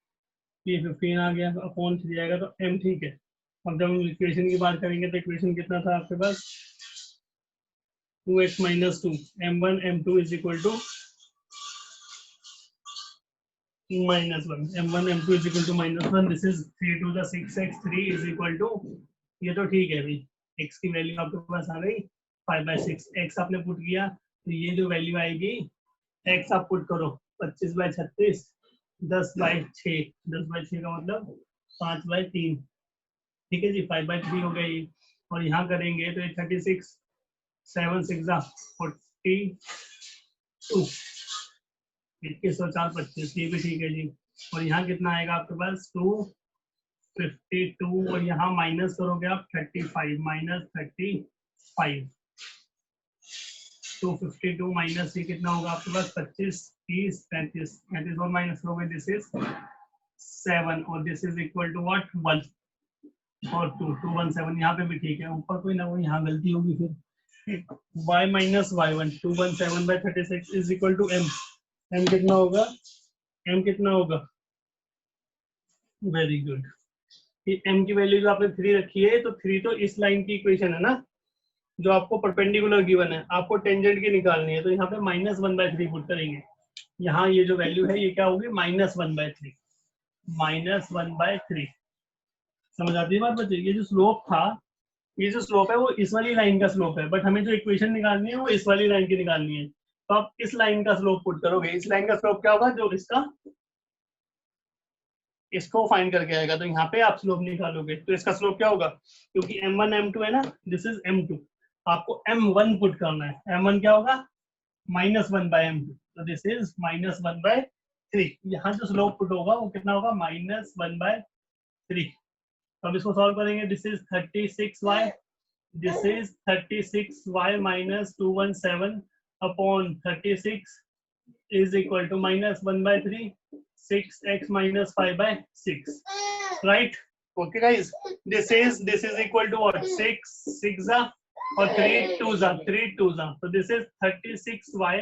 ये 15 आ गया अपॉन 3 आएगा तो m. ठीक है. अब जब हम इक्वेशन की बात करेंगे तो इक्वेशन कितना था आपके पास 2x minus 2 m1 m2 is equal to minus 1 m1 m2 is equal to minus 1. This is 3 to the 6x 3 is equal to ये तो ठीक है भाई x की वैल्यू आपके पास आ गई 5/6. x आपने पुट किया तो ये जो वैल्यू आएगी x आप पुट करो 25/36 10/6 10/6 का मतलब 5/3. ठीक है जी 5/3 हो गया ये. और यहाँ करेंगे तो ये 36 7 6 42 21 और 4 25 ये भी ठीक है जी. और यहाँ कितना आएगा आपके पास 252 और यहाँ माइनस करोगे आप 35 माइनस 35 252 माइनस ये कितना होगा आपके पास 25 30 35 35 और माइनस करोगे दिस इज 7 और this is equal to what 1 और 217 यहाँ पे भी ठीक है. ऊपर कोई ना कोई यहाँ गलती होगी फिर y minus y1 217/36 is equal to m. m कितना होगा वेरी गुड. m की वैल्यू जो आपने 3 रखी है तो 3 तो इस लाइन की इक्वेशन है ना जो आपको परपेंडिकुलर गिवन है. आपको टेंजेंट की निकालनी है तो यहाँ पे -1/3 पुट करेंगे. यहाँ ये जो वैल्यू है ये क्या होगी -1/3 समझ आती है बात बच्चे. ये जो स्लोप है वो इस वाली लाइन का स्लोप है बट हमें जो इक्वेशन निकालनी है वो इस वाली लाइन की निकालनी है. तो आप इस लाइन का स्लोप पुट करोगे. इस लाइन का स्लोप क्या होगा जो इसको फाइंड करके आएगा. तो यहाँ पे आप स्लोप निकालोगे तो इसका स्लोप क्या होगा क्योंकि m1 m2 है ना दिस इज m2 आपको m1 पुट करना है. m1 क्या होगा -1/m2 तो दिस इज -1/3. यहाँ जो स्लोप पुट होगा वो कितना होगा -1/3. अब इसको सॉल्व करेंगे. This is 36y this is 36y minus 217 upon 36 is equal to -1/3 6x minus 5/6 right. Okay guys this is equal to what 6 6 और 3 2 so this is 36y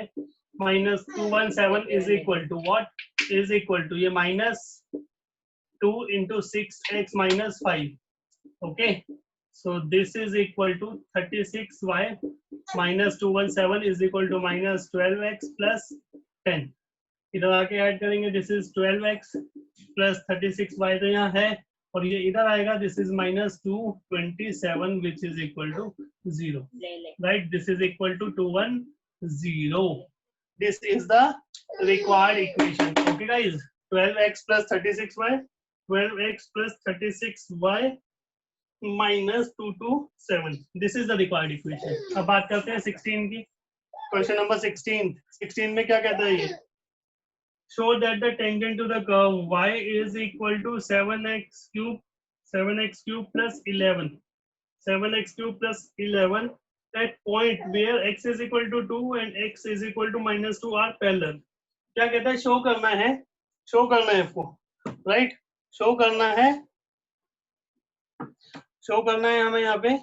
minus 217 is equal to what is equal to ये minus 2 into 6x minus 5. Okay so this is equal to 36y minus 217 is equal to minus 12x plus 10. इधर आके ऐड करेंगे this is 12x plus 36y तो यहाँ है और ये इधर आएगा this is -227 which is equal to 0 right. This is equal to 210. This is the required equation. Okay guys 12x plus 36y, 12x plus 36y minus 2 to 7. This is the required equation. अब बात करते हैं 16 की. Question number 16. 16 में क्या कहता है ये? Show that the tangent to the curve y is equal to 7x cube plus 11. 7x cube plus 11 at point where x is equal to 2 and x is equal to minus 2 are parallel. क्या कहता है? शो करना है आपको, राइट? शो करना है हमें यहाँ पे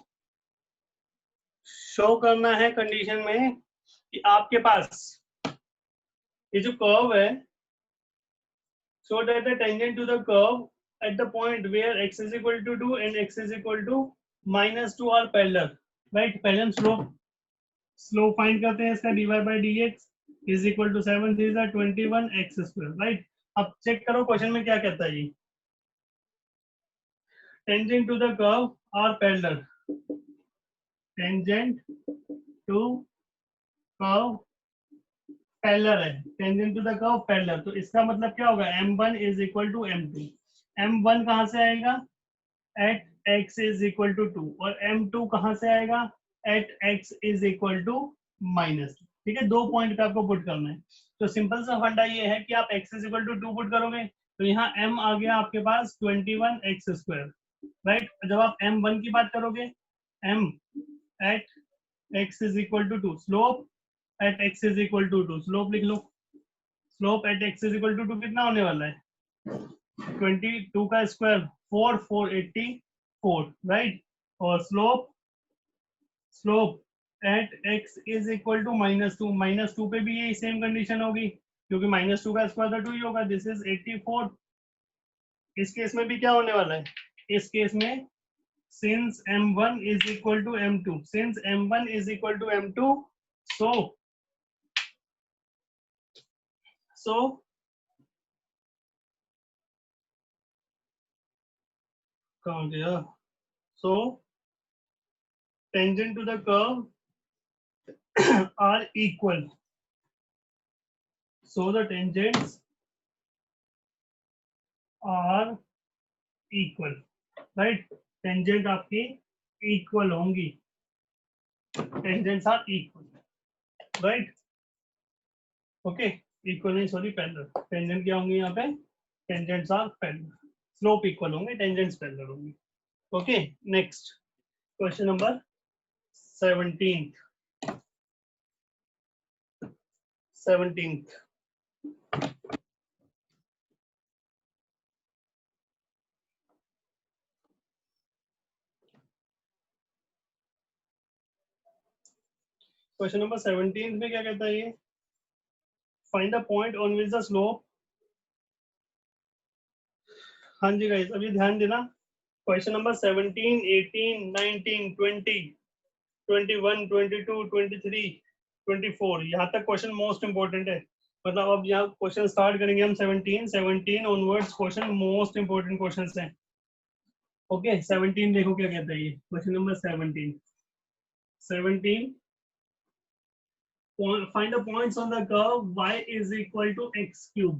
शो करना है कंडीशन में कि आपके पास ये जो कर्व है, so that the tangent to the curve at the point where x is equal to 2 and x is equal to minus 2 are parallel, right? पहले हम स्लोप फाइंड करते हैं इसका, dy by dx is equal to 7 3 is 21 x square, right? अब चेक करो क्वेश्चन में क्या कहता है ये, tangent to the curve are parallel, tangent to curve parallel है, tangent to the curve parallel. तो इसका मतलब क्या होगा? m1 is equal to m2. m1 कहां से आएगा? At x is equal to 2. और m2 कहां से आएगा? At x is equal to minus 2. ठीक है, 2 पॉइंट पे आपको पुट करना है. तो सिंपल सा फंडा ये है कि आप x is equal to 2 put करोगे तो यहाँ m आ गया आपके पास 21 x स्क्वायर, राइट? जब आप m1 की बात करोगे, m at x is equal to 2, slope at x is equal to 2, slope लिख लो. Slope at x is equal to 2 कितना होने वाला है? 22 का स्क्वायर 484, राइट? और slope at x is equal to -2. -2 पे भी यही सेम कंडीशन होगी क्योंकि -2 का स्क्वायर तो 2 ही होगा. This is 84. इस केस में भी क्या होने वाला है? इस केस में since m1 is equal to m2, since m1 is equal to m2, so कहाँ गया? So tangent to the curve are equal. So the tangents are equal, right? Tangent आपकी equal होंगी. Tangents are equal, right? Okay, equal नहीं, sorry, parallel. Tangent क्या होंगी यहाँ पे? Tangents are parallel. Slope equal होंगे, tangents parallel होंगी. Okay, next question number 17th. Question number 17 में क्या कहता है ये? Find the point on which the slope. हाँ जी गाइस, अभी ध्यान देना. क्वेश्चन नंबर 17, 18, 19, 20, 21, 22, 23, 24, यहाँ तक क्वेश्चन मोस्ट इंपोर्टेंट है. मतलब अब यहाँ क्वेश्चन स्टार्ट करेंगे हम 17 onwards question most important question हैं. ओके, 17 देखो क्या कहता है ये. Question number 17. Find the points on the curve y is equal to x cube.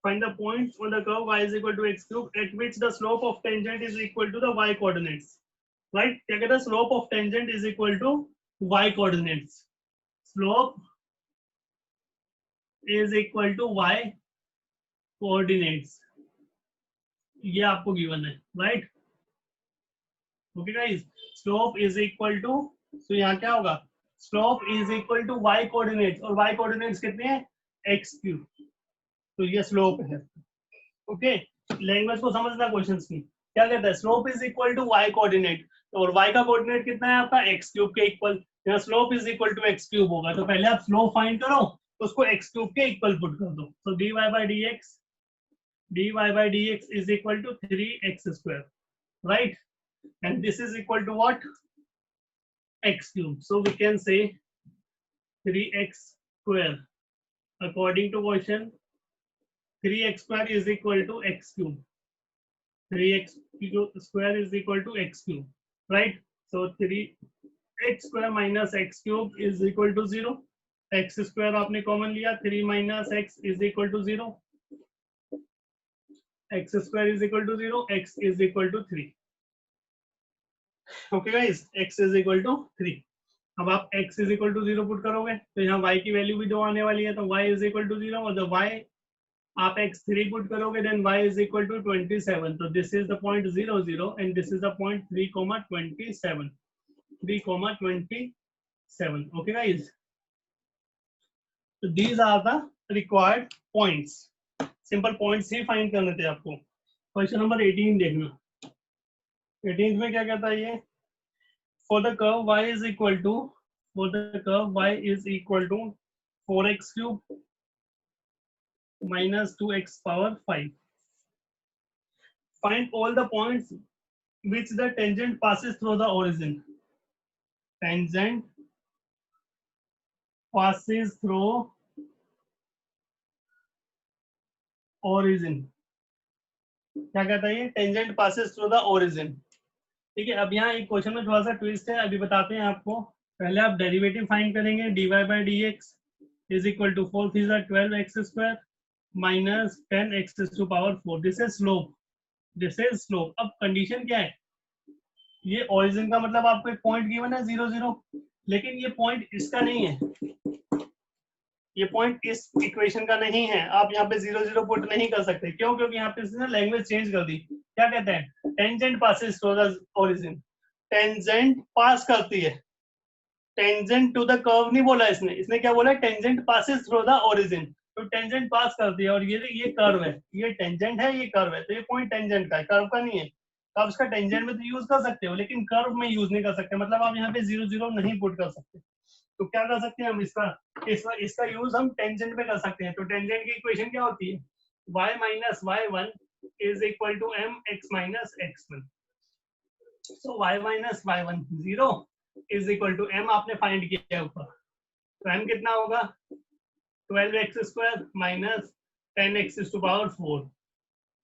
Find the points on the curve y is equal to x cube at which the slope of tangent is equal to the y coordinates. Right? क्या कहता है? Slope of tangent is equal to y coordinates. Slope is equal to y coordinates. ये आपको गिवन है, right? Okay guys, slope is equal to, so यहाँ क्या होगा? Slope is equal to y coordinates, और y coordinates कितने हैं? x cube. तो ये स्लोप है. ओके, लैंग्वेज को समझना क्वेश्चंस की. क्या कहता है? Slope is equal to y coordinate, और y का कोऑर्डिनेट कितना है आपका? x क्यूब के इक्वल. यहाँ slope is equal to x cube होगा, तो पहले आप स्लोप फाइंड करो तो उसको x क्यूब के इक्वल पुट कर दो. सो dy by dx is equal to 3x square, right? And this is equal to what? X cube. So we can say 3x square. According to question, 3x square is equal to x cube. 3x square is equal to x cube, right? So 3x square minus x cube is equal to 0. x square आपने कॉमन लिया, 3 minus x is equal to 0. x square is equal to 0, x is equal to 3. Okay guys, x is equal to 3. अब आप x is equal to 0 put करोगे तो यहाँ y की वैल्यू भी 2 आने वाली है, तो y is equal to 0 और जब y आप x3 पुट करोगे then y is equal to 27. तो this is the point 0 0 and this is the point 3,27. 3,27. Okay guys, तो these are the required points. Simple points ही फाइंड करने थे आपको. क्वेश्चन नंबर 18 देखना. 18 में क्या कहता है ये? For the curve y is equal to 4x cube minus 2x power 5. Find all the points which the tangent passes through the origin. Tangent passes through origin. क्या कहता है ये? Tangent passes through the origin. ठीक है, अब यहाँ एक क्वेश्चन में थोड़ा सा ट्विस्ट है, अभी बताते हैं आपको. पहले आप डेरिवेटिव फाइंड करेंगे. dy by dx is equal to 4 is 12x square minus 10x to power 4. This is slope. This is slope. अब कंडीशन क्या है? ये ओरिजिन का मतलब आपको एक पॉइंट गिवन है 0 0, लेकिन ये पॉइंट इसका नहीं है. ये पॉइंट इस इक्वेशन का नहीं है. आप यहाँ पे 0 0 पुट नहीं कर सकते. क्यों? क्योंकि यहाँ पे इसने लैंग्वेज चेंज कर दी. क्या कहते हैं? Tangent passes through the origin. Tangent pass करती है. टेंजेंट टू द कर्व नहीं बोला इसने. इसने क्या बोला? Tangent passes through the origin. तो टेंजेंट पास करती है और ये कर्व है. ये टेंजेंट है, ये कर्व है. तो ये पॉइंट टेंजेंट का है, कर्व का नहीं है. तो आप इसका टेंजेंट में तो यूज कर सकते हो, लेकिन कर्व में यूज नहीं कर सकते. मतलब आप यहाँ पे 0 0 नहीं पुट कर सकते. तो क्या कर सकते हैं हम? इसका यूज हम टेंजेंट में कर सकते हैं. तो टेंजेंट की इक्वेशन क्या होती है? y minus y1 is equal to mx minus x1. So y minus y1 0 is equal to m. आपने फाइंड किया ऊपर, तो m कितना होगा? 12x square minus 10x to power 4.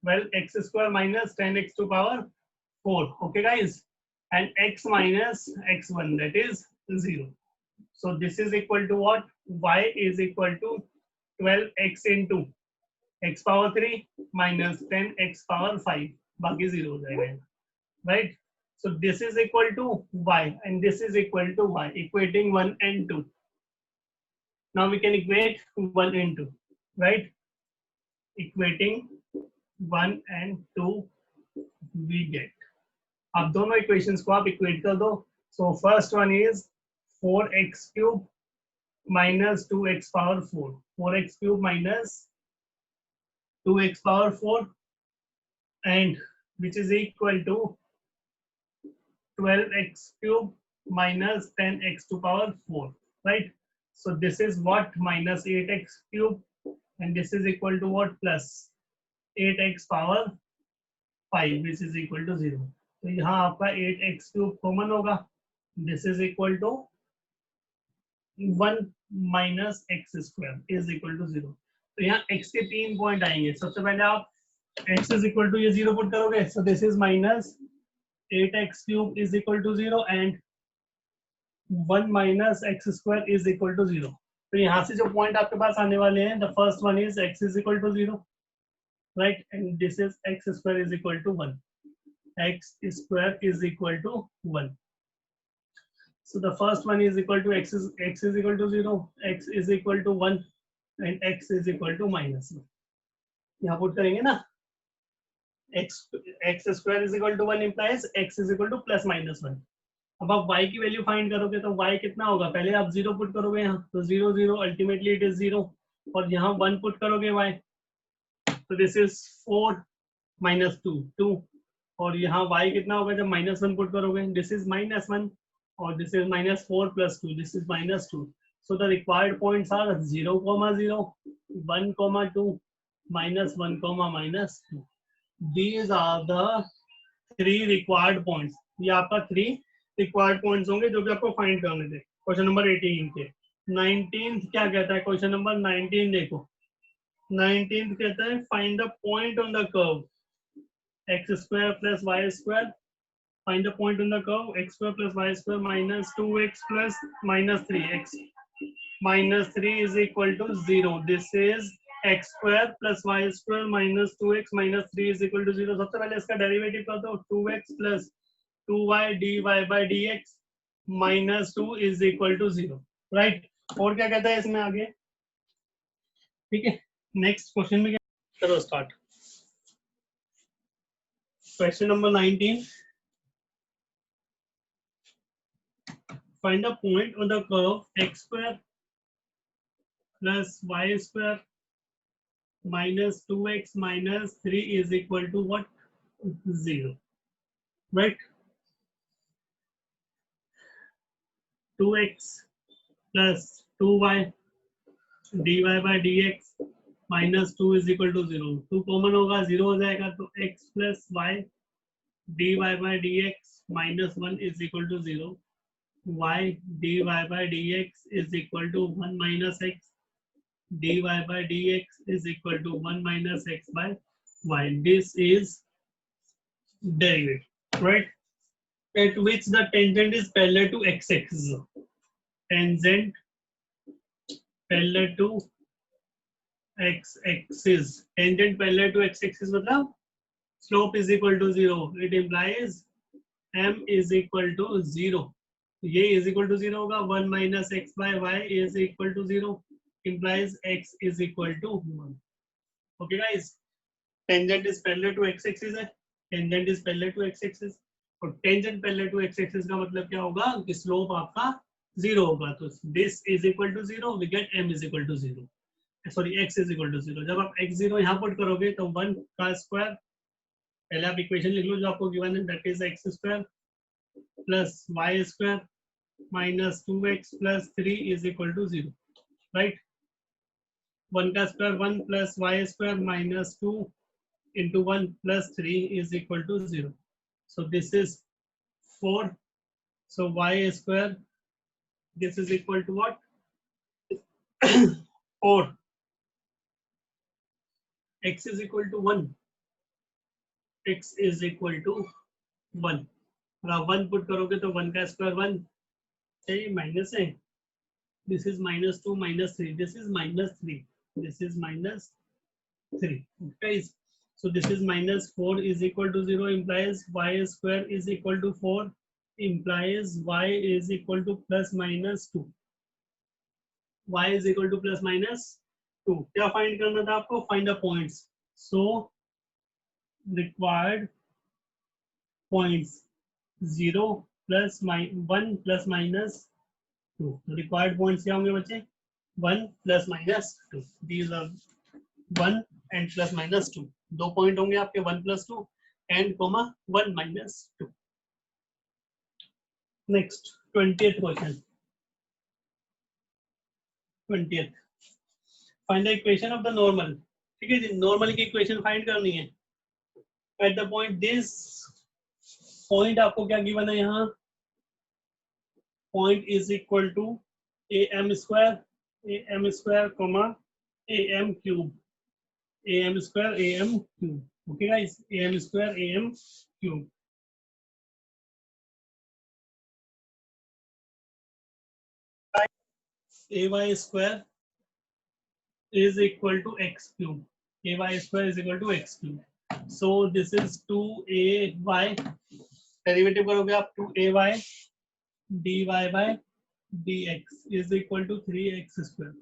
12x square minus 10x to power 4. Okay guys, and x minus x1, that is 0. So this is equal to what? Y is equal to 12x into x power 3 minus 10x power 5. बाकी 0 हो जाएगा, right? So this is equal to y and this is equal to y, equating 1 and 2. Now we can equate 1 and 2, right? Equating 1 and 2 we get. अब दोनों equations को आप equate कर दो. So first one is 4x cube minus 2x power 4. 4x cube minus 2x power 4 and which is equal to 12x cube minus 10x to power 4, right? So this is what? Minus 8x cube and this is equal to what? Plus 8x power 5 which is equal to 0. तो यहाँ आपका 8x cube कॉमन होगा. This is equal to 1 minus x square is equal to 0. तो यहाँ x के 3 पॉइंट आएंगे. सबसे पहले आप x is equal to ये 0 पुट करोगे. So this is minus 8x cube is equal to 0 and 1 minus x square is equal to 0. तो यहाँ से जो पॉइंट आपके पास आने वाले हैं, the first one is x is equal to 0, right? And this is x square is equal to 1. X square is equal to 1. So the first one is equal to x is equal to 0, x is equal to 1 and x is equal to minus 1. यहाँ पुट करेंगे ना, x square is equal to 1 implies x is equal to plus minus 1. अब आप y की वैल्यू फाइंड करोगे तो y कितना होगा? पहले आप 0 पुट करोगे यहाँ, तो 0 0 अल्टीमेटली इट इज 0 और यहाँ 1 पुट करोगे y, तो दिस इज 4 minus 2 2 और यहाँ y कितना होगा जब minus 1 पुट करोगे? दिस इज minus 1 और this is minus 4 plus 2, this is minus 2. So the required points are 0, 0, 1, 2, minus 1, minus 2. These are the 3 required points. ये आपका 3 required points होंगे जो कि आपको फाइंड करने थे क्वेश्चन नंबर 18 के. 19th क्या कहता है? क्वेश्चन नंबर 19 देखो. 19th कहता है find the point on the curve x square plus y square. Find the point on the curve x square plus y square minus 2x plus minus 3x. Minus 3 is equal to 0. This is x square plus y square minus 2x minus 3 is equal to 0। सबसे पहले इसका डेरिवेटिव कर दो, 2x plus 2y dy by dx minus 2 is equal to 0, right. और क्या कहता है इसमें आगे, ठीक है। नेक्स्ट क्वेश्चन में क्या, चलो start. Question number 19, find a point on the curve x square plus y square minus 2x minus 3 is equal to what? 0, right? 2x plus 2y dy by dx minus 2 is equal to 0। 2 common होगा, 0 हो जाएगा, तो x plus y dy by dx minus 1 is equal to 0। y dy by dx is equal to 1 minus x dy by dx is equal to 1 minus x by y. This is derivative, right? At which the tangent is parallel to x-axis. Tangent parallel to x-axis. Tangent parallel to x-axis मतलब slope is equal to 0. It implies m is equal to 0. ये is equal to 0 होगा, 1 minus x by y is equal to 0 implies x is equal to 1. Okay guys, tangent is parallel to x-axis है, tangent is parallel to x-axis, और tangent parallel to x-axis का मतलब क्या होगा कि slope आपका 0 होगा, तो this is equal to 0, we get m is equal to 0, sorry x is equal to 0। जब आप x0 यहाँ पुट करोगे तो 1 का स्क्वायर, पहले आप इक्वेशन लिख लो जो आपको गिवन है, that is x square plus y square minus 2x plus 3 is equal to 0, right. 1 का square 1 plus y square minus 2 into 1 plus 3 is equal to 0. So this is 4. So y square, this is equal to what? 4. X is equal to 1. X is equal to 1. और आप 1 पुट करोगे तो 1 का स्क्वायर 1, चाहिए माइनस है, this is minus 2 minus 3, this is minus 3, this is minus 3, okay। So this is minus 4 is equal to 0 implies y square is equal to 4 implies y is equal to plus minus 2, y is equal to plus minus 2। क्या फाइंड करना था आपको? Find the points. So required points 0 plus 1 plus minus 2। Required points क्या होंगे बच्चे? 1 plus minus 2, these are 1 and plus minus 2, 2 point होंगे आपके 1 plus 2 and comma 1 minus 2। Next 20th question, 20th, find the equation of the normal. ठीक है जी, नॉर्मल की इक्वेशन फाइंड करनी है। At the point this, point आपको क्या गिवन है यहाँ, point is equal to am square comma am cube, am square am cube, okay guys, am square am cube. ay square is equal to x cube, ay square is equal to x cube। so this is 2ay, derivative करोगे आप 2ay dy by dx is equal to 3x square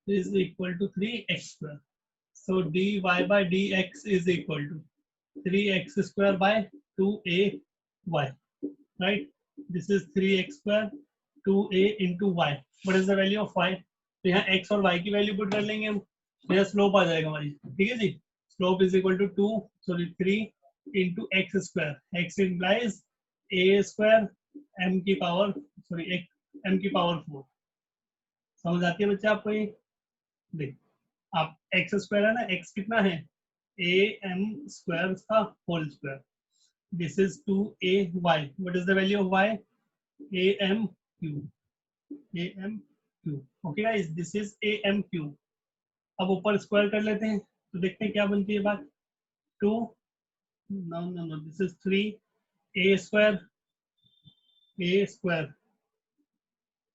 is equal to 3x square। so dy by dx is equal to 3x square by 2ay, right? This is 3x square 2a into y। what is the value of y? तो यहाँ x और y की वैल्यू पुट कर लेंगे हम, तो यहाँ स्लोप आ जाएगा हमारी, ठीक है जी। Slope is equal to 2 sorry 3 into x square, x implies a square m की पावर सॉरी m की पावर 4। समझ आती है बच्चे आपको ये? देख आप x स्क्वायर है ना, x कितना है, a m स्क्वायर का whole square, this is 2ay, what is the value of y? am cube, am cube, okay guys, this is am cube। अब ऊपर स्क्वायर कर लेते हैं तो देखते हैं क्या बनती है बात। 2 no this is 3 a square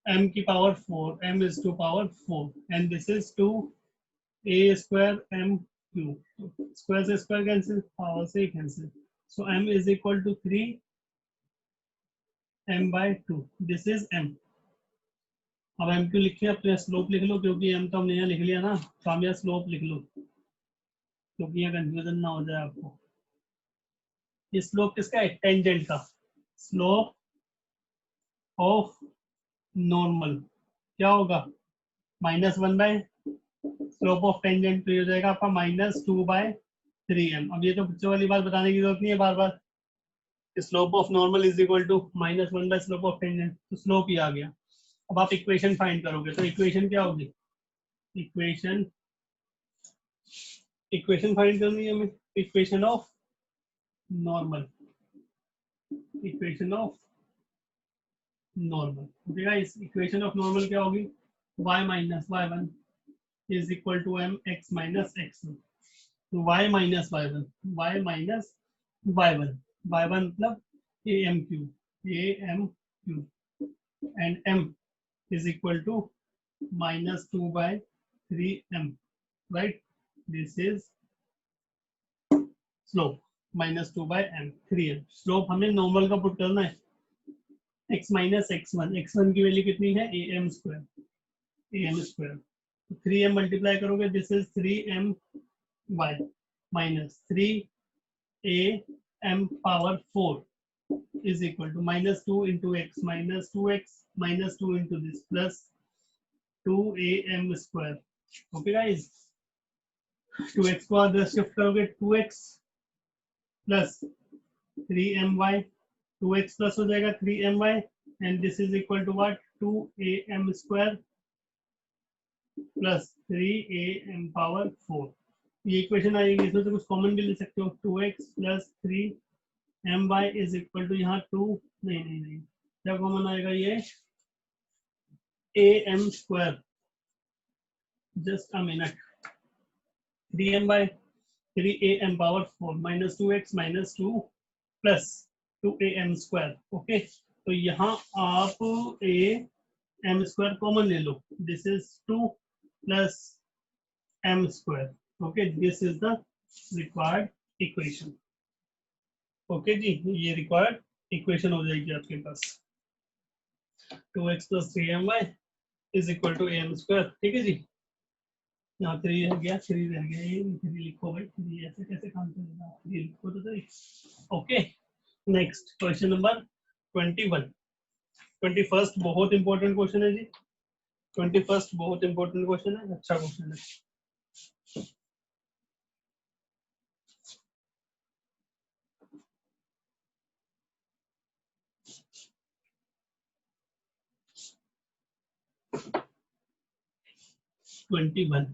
m की power 4, m is to power 4 and this is 2 a square m cube, square से स्क्वायर कैंसिल, पावर से cancel, so m is equal to 3m/2, this is m. अब एम क्यू लिखिए, अपने स्लोप लिख लो, क्योंकि एम तो हमने यहाँ लिख लिया ना, तो हम यहाँ स्लोप लिख लो, क्योंकि यहाँ कंफ्यूजन ना हो जाए आपको। ये स्लोप किसका है? टेंजेंट का। स्लोप ऑफ नॉर्मल क्या होगा? -1/, स्लोप ऑफ टेंजेंट तो ये हो जाएगा आपका -2/3m। अब ये तो बच्चों वाली बात बताने की जरूरत नहीं है बार बार, slope of normal is equal to -1/, slope of tangent, तो स्लोप ही आ गया। अब आप इक्वेशन फाइंड करोगे, तो इक्वेशन क्या होगी? इक्वेशन इक्वेशन फाइंड करनी है हमें, equation of normal, equation of normal. Okay guys, equation of normal क्या होगी? y minus y1 is equal to m x minus x1। तो y minus y1, y minus y1, y1 मतलब am cube and m is equal to -2/3m, right? This is slope, -2/m, 3m। Slope हमें नॉर्मल का पुट करना है, x माइनस x1, x1 की वैल्यू कितनी है? am स्क्वायर, तो 3m मल्टीप्लाई करोगे, this is 3my minus 3am power 4 is equal to -2 into x minus 2x minus 2 into this plus 2am square। Okay guys, 2x को अगर शिफ्ट करोगे 2x plus 3my, 2x plus हो जाएगा 3my and this is equal to what? 2am square plus 3am power 4। ये इक्वेशन आएगी, इसमें से कुछ कॉमन भी ले सकते हो, 2x plus 3my is equal to यहाँ 2, नहीं, क्या कॉमन आएगा? ये am square, just a minute, 3m power 4 minus 2x minus 2 plus 2am square. Okay, तो यहाँ आप am स्क्वायर कॉमन ले लो, this is 2 plus m square. Okay, this is the required equation. Okay जी, ये रिक्वायर्ड इक्वेशन हो जाएगी आपके पास, 2x plus 3my is equal to am square. ठीक है जी, यहाँ 3 रह गया, 3 रह गया, ये 3 लिखो भाई, 3 ऐसे कैसे काम चलेगा? ये लिखो तो सही। Okay, next question number 21। 21 बहुत इंपॉर्टेंट क्वेश्चन है जी, 21 बहुत इंपॉर्टेंट क्वेश्चन है, अच्छा क्वेश्चन है। Twenty-one.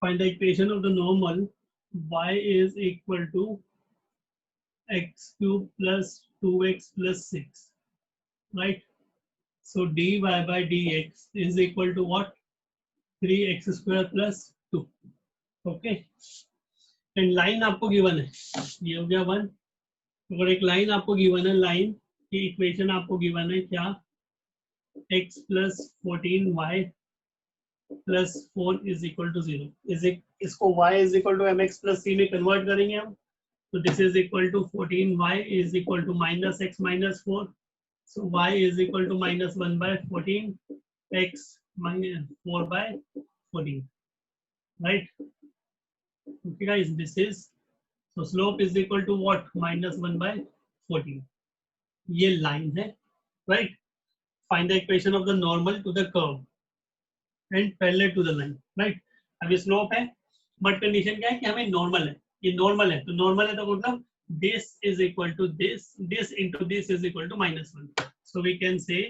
Find the equation of the normal y is equal to x cube plus 2x plus 6, right? So dy by dx is equal to what? 3x square plus 2. Okay, and line आपको गिवन है, ये हो गया 1। अगर एक लाइन आपको गिवन है, लाइन की इक्वेशन आपको गिवन है क्या? x plus 14y plus 4 is equal to 0। इसको y is equal to mx plus c में कन्वर्ट करेंगे हम, तो this is equal to 14y is equal to minus x minus 4, so y is equal to -1/14, x minus 4/14, right? Okay guys, this is, so slope is equal to what? -1/14। ये लाइन है, right? Find the equation of the normal to the curve and parallel to the line, right? अभी स्लोप है, बट कंडीशन क्या है कि हमें नॉर्मल है, ये नॉर्मल है, तो नॉर्मल है तो मतलब this is equal to this into this is equal to -1। So we can say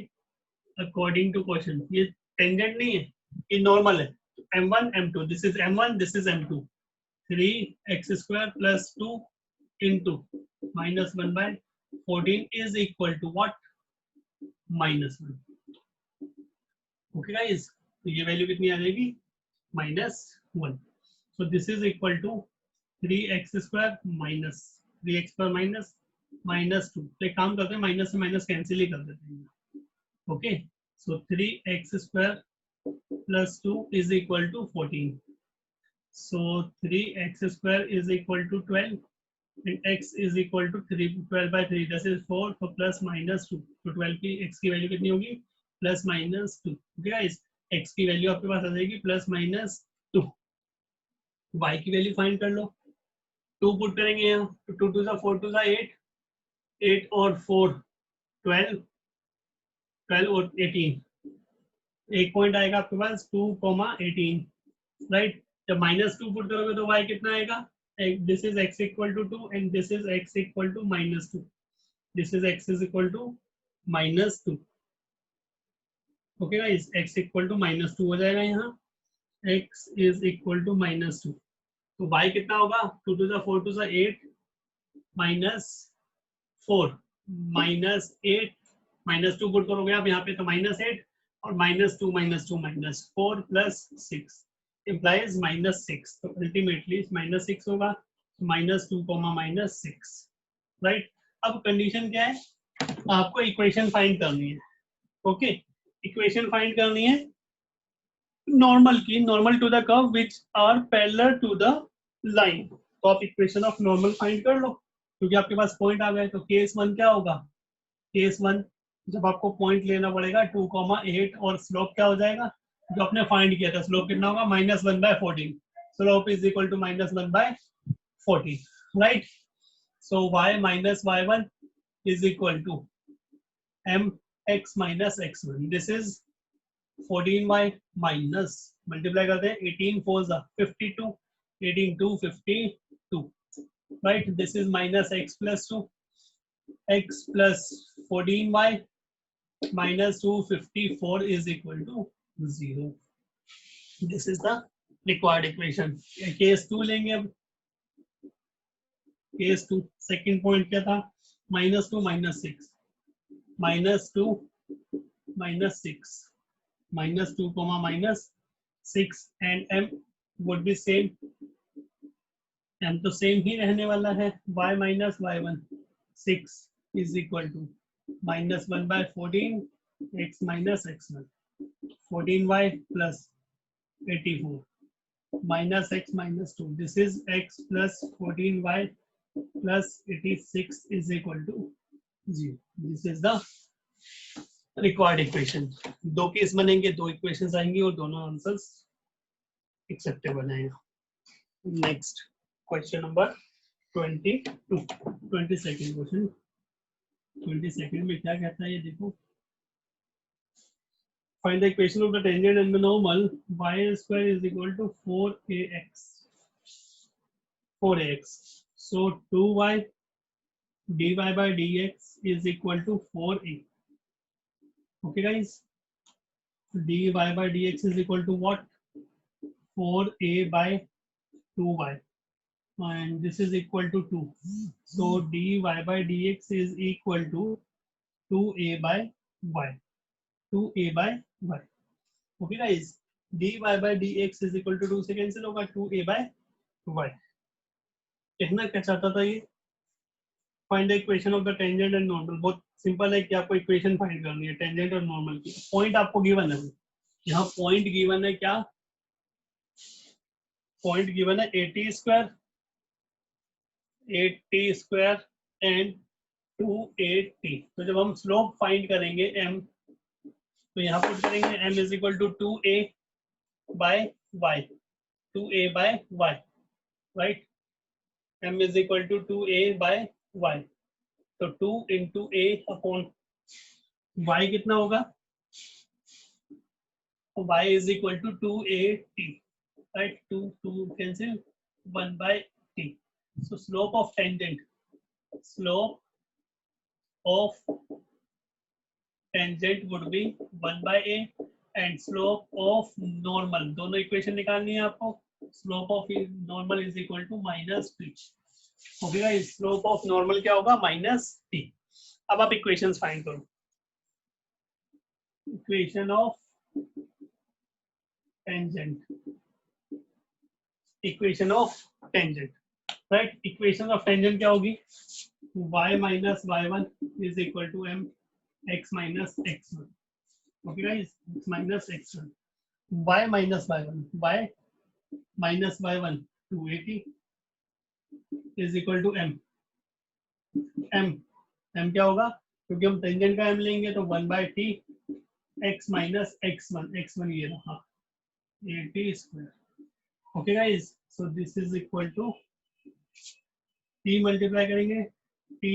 according to question, ये टेंजेंट नहीं है, ये नॉर्मल है, m1 m2, this is m1, this is m2, 3x square plus 2 into -1/14 is equal to what? -1। Okay guys, तो ये वैल्यू कितनी आ जाएगी? -1। So this is equal to 3x square minus 3x पर माइनस -2। तो एक काम करते हैं, माइनस से माइनस कैंसिल ही कर देते हैं। Okay, So 3x square plus 2 is equal to 14. So 3x square is equal to 12 and x is equal to 12 by 3. This is 4. So plus minus 2. तो 12 की x की वैल्यू कितनी होगी? Plus minus 2. Okay guys, x की वैल्यू आपके पास आ जाएगी प्लस माइनस 2. y की वैल्यू फाइंड कर लो. 2 पुट करेंगे यहाँ, तो 2 2 4 2 8, 8 और 4 12, 12 और 18. एक पॉइंट आएगा आपके पास 2,18, राइट. जब माइनस 2 पुट करोगे तो y कितना आएगा? This is x equal to 2 and this is x equal to minus 2. This is x is equal to minus 2. Okay guys, x equal to minus 2 हो जाएगा यहाँ. x is equal to minus 2. तो y कितना होगा? 2 to the 4 to the 8 minus 4 minus 8 minus 2 put करोगे आप यहाँ पे तो minus 8 और minus 2 minus 4 plus 6 implies minus 6. तो ultimately minus 6 होगा, minus 2 minus 6, right. अब कंडीशन क्या है? आपको इक्वेशन फाइंड करनी है. ओके, इक्वेशन फाइंड करनी है नॉर्मल की, normal to the curve which are parallel to the line. तो आप इक्वेशन ऑफ नॉर्मल फाइंड कर लो क्योंकि आपके पास पॉइंट आ गए. तो केस 1 क्या होगा? केस 1 जब आपको पॉइंट लेना पड़ेगा 2,8 और स्लोप क्या हो जाएगा जो आपने फाइंड किया था? स्लोप कितना होगा? -1/14. Slope is equal to -1/14, right. So y minus y1 is equal to mx minus x1. This is 14y minus, multiply करते हैं 18 4s 52, 18 2 52, right. This is minus x plus 2, x plus 14y minus 254 is equal to 0. This is the required equation. Case 2 लेंगे अब. केस 2 सेकंड पॉइंट क्या था? -2 -6, -2 -6, -2 -6 and m would be same. m तो सेम ही रहने वाला है. y minus y1 6 is equal to -1/14 x minus x1. 14y plus 84 minus x minus 2. This is x plus 14y plus 86 is equal to 0. This is the required equation. दो केस बनेंगे, दो इक्वेशंस आएंगी और दोनों आंसर्स एक्सेप्टेबल आएगा. Next question number 22, 22nd question. 22nd में क्या कहता है ये देखो. Find the equation of the tangent and the normal. Y square is equal to 4ax. 4ax. So 2y dy by dx is equal to 4a. Okay guys, dy by dx is equal to what? 4a by 2y, and this is equal to 2. So dy by dx is equal to 2a by y. 2a by y. Okay guys, dy by dx is equal to 2 से कैंसिल होगा 2a by y. कहना क्या चाहता था ये? Find the equation of the tangent and normal. बहुत सिंपल है कि आपको इक्वेशन फाइंड करनी है टेंजेंट और नॉर्मल की. पॉइंट आपको गिवन है, यहाँ पॉइंट गिवन है. क्या पॉइंट गिवन है? 80 स्क्वायर एंड 280. तो जब हम स्लोप फाइंड करेंगे m, तो यहाँ पुट करेंगे m is equal to 2a by y. 2a by y, right. m is equal to 2a by y. तो 2 into a upon y कितना होगा? y is equal to 2at, right. 2 cancel, 1 by t. So slope of tangent would be 1 by a and slope of normal, दोनों इक्वेशन निकालनी है आपको. Slope of normal is equal to -t. Okay guys, slope of normal क्या होगा? -t. अब आप इक्वेशंस फाइंड करो. Equation of tangent, equation of tangent, right. Equation of tangent क्या होगी? y minus y1 is equal to m x minus x1. Okay guys, x minus x1, y minus y1, y minus y1 280 is equal to m. m क्या होगा, क्योंकि हम टेंजेंट का m लेंगे तो 1/t x minus x1 ये रहा 80 square. Okay guys, so this is equal to t multiply करेंगे ty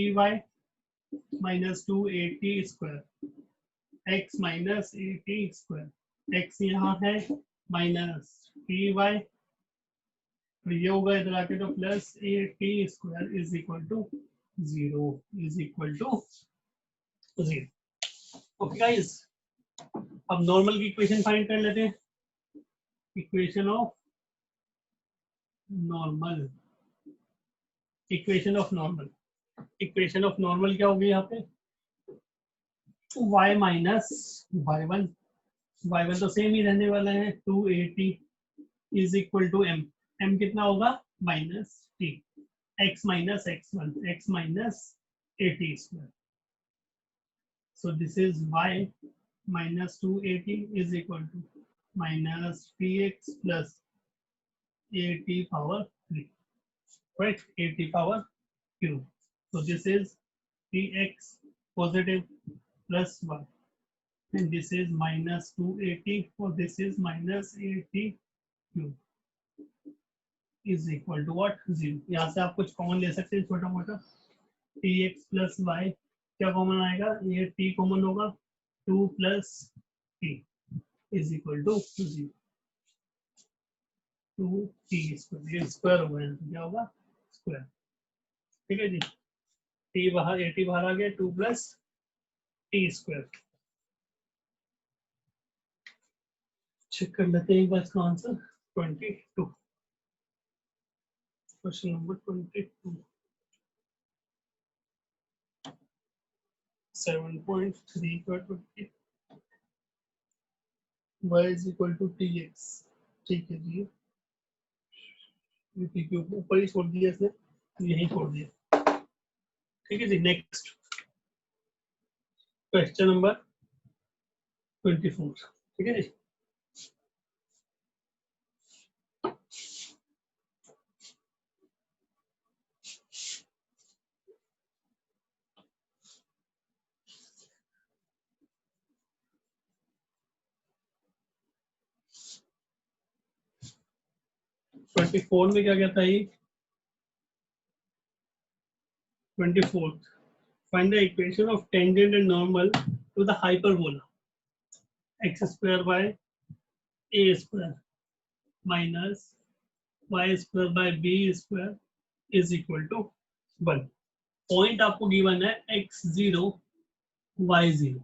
minus 280 square x minus 80 square, x यहाँ है माइनस ty, तो ये होगा इधर आके तो plus 80 square is equal to 0, is equal to 0. Okay guys, अब नॉर्मल की इक्वेशन फाइंड कर लेते हैं. Equation of normal, equation of normal, equation of normal क्या होगी यहाँ पे, y माइनस y1 तो सेम ही रहने वाला है 280 is equal to m. m कितना होगा minus t, x minus x1 80 square. So this is y minus 280 is equal to minus tx plus 80 power 3, right? 80 power cube. So this is tx positive plus 1, and this is minus 280, or this is minus 80 cube is equal to what, 0. यहाँ से आप कुछ कॉमन ले सकते हैं छोटा मोटा. tx plus y क्या कॉमन आएगा, ये t कॉमन होगा, 2 plus t is equal to 0. 2t square, ये स्क्वायर होगा, क्या होगा स्क्वायर. ठीक है जी, t बाहर 80 बाहर आ गया, 2 plus t स्क्वायर. चेक कर लेते हैं एक बार इसका आंसर. 22, क्वेश्चन नंबर 22, 7.3 का 20, y is equal to tx. ठीक है जी, t के ऊपर ही छोड़ दिया इसने, यही छोड़ दिया. ठीक है जी, नेक्स्ट क्वेश्चन नंबर 24. ठीक है जी, फोर में क्या कहता है, 24, find the equation of tangent and normal to the hyperbola x square by a square minus y square by b square is equal to 1. Point आपको गिवन है x0 y0,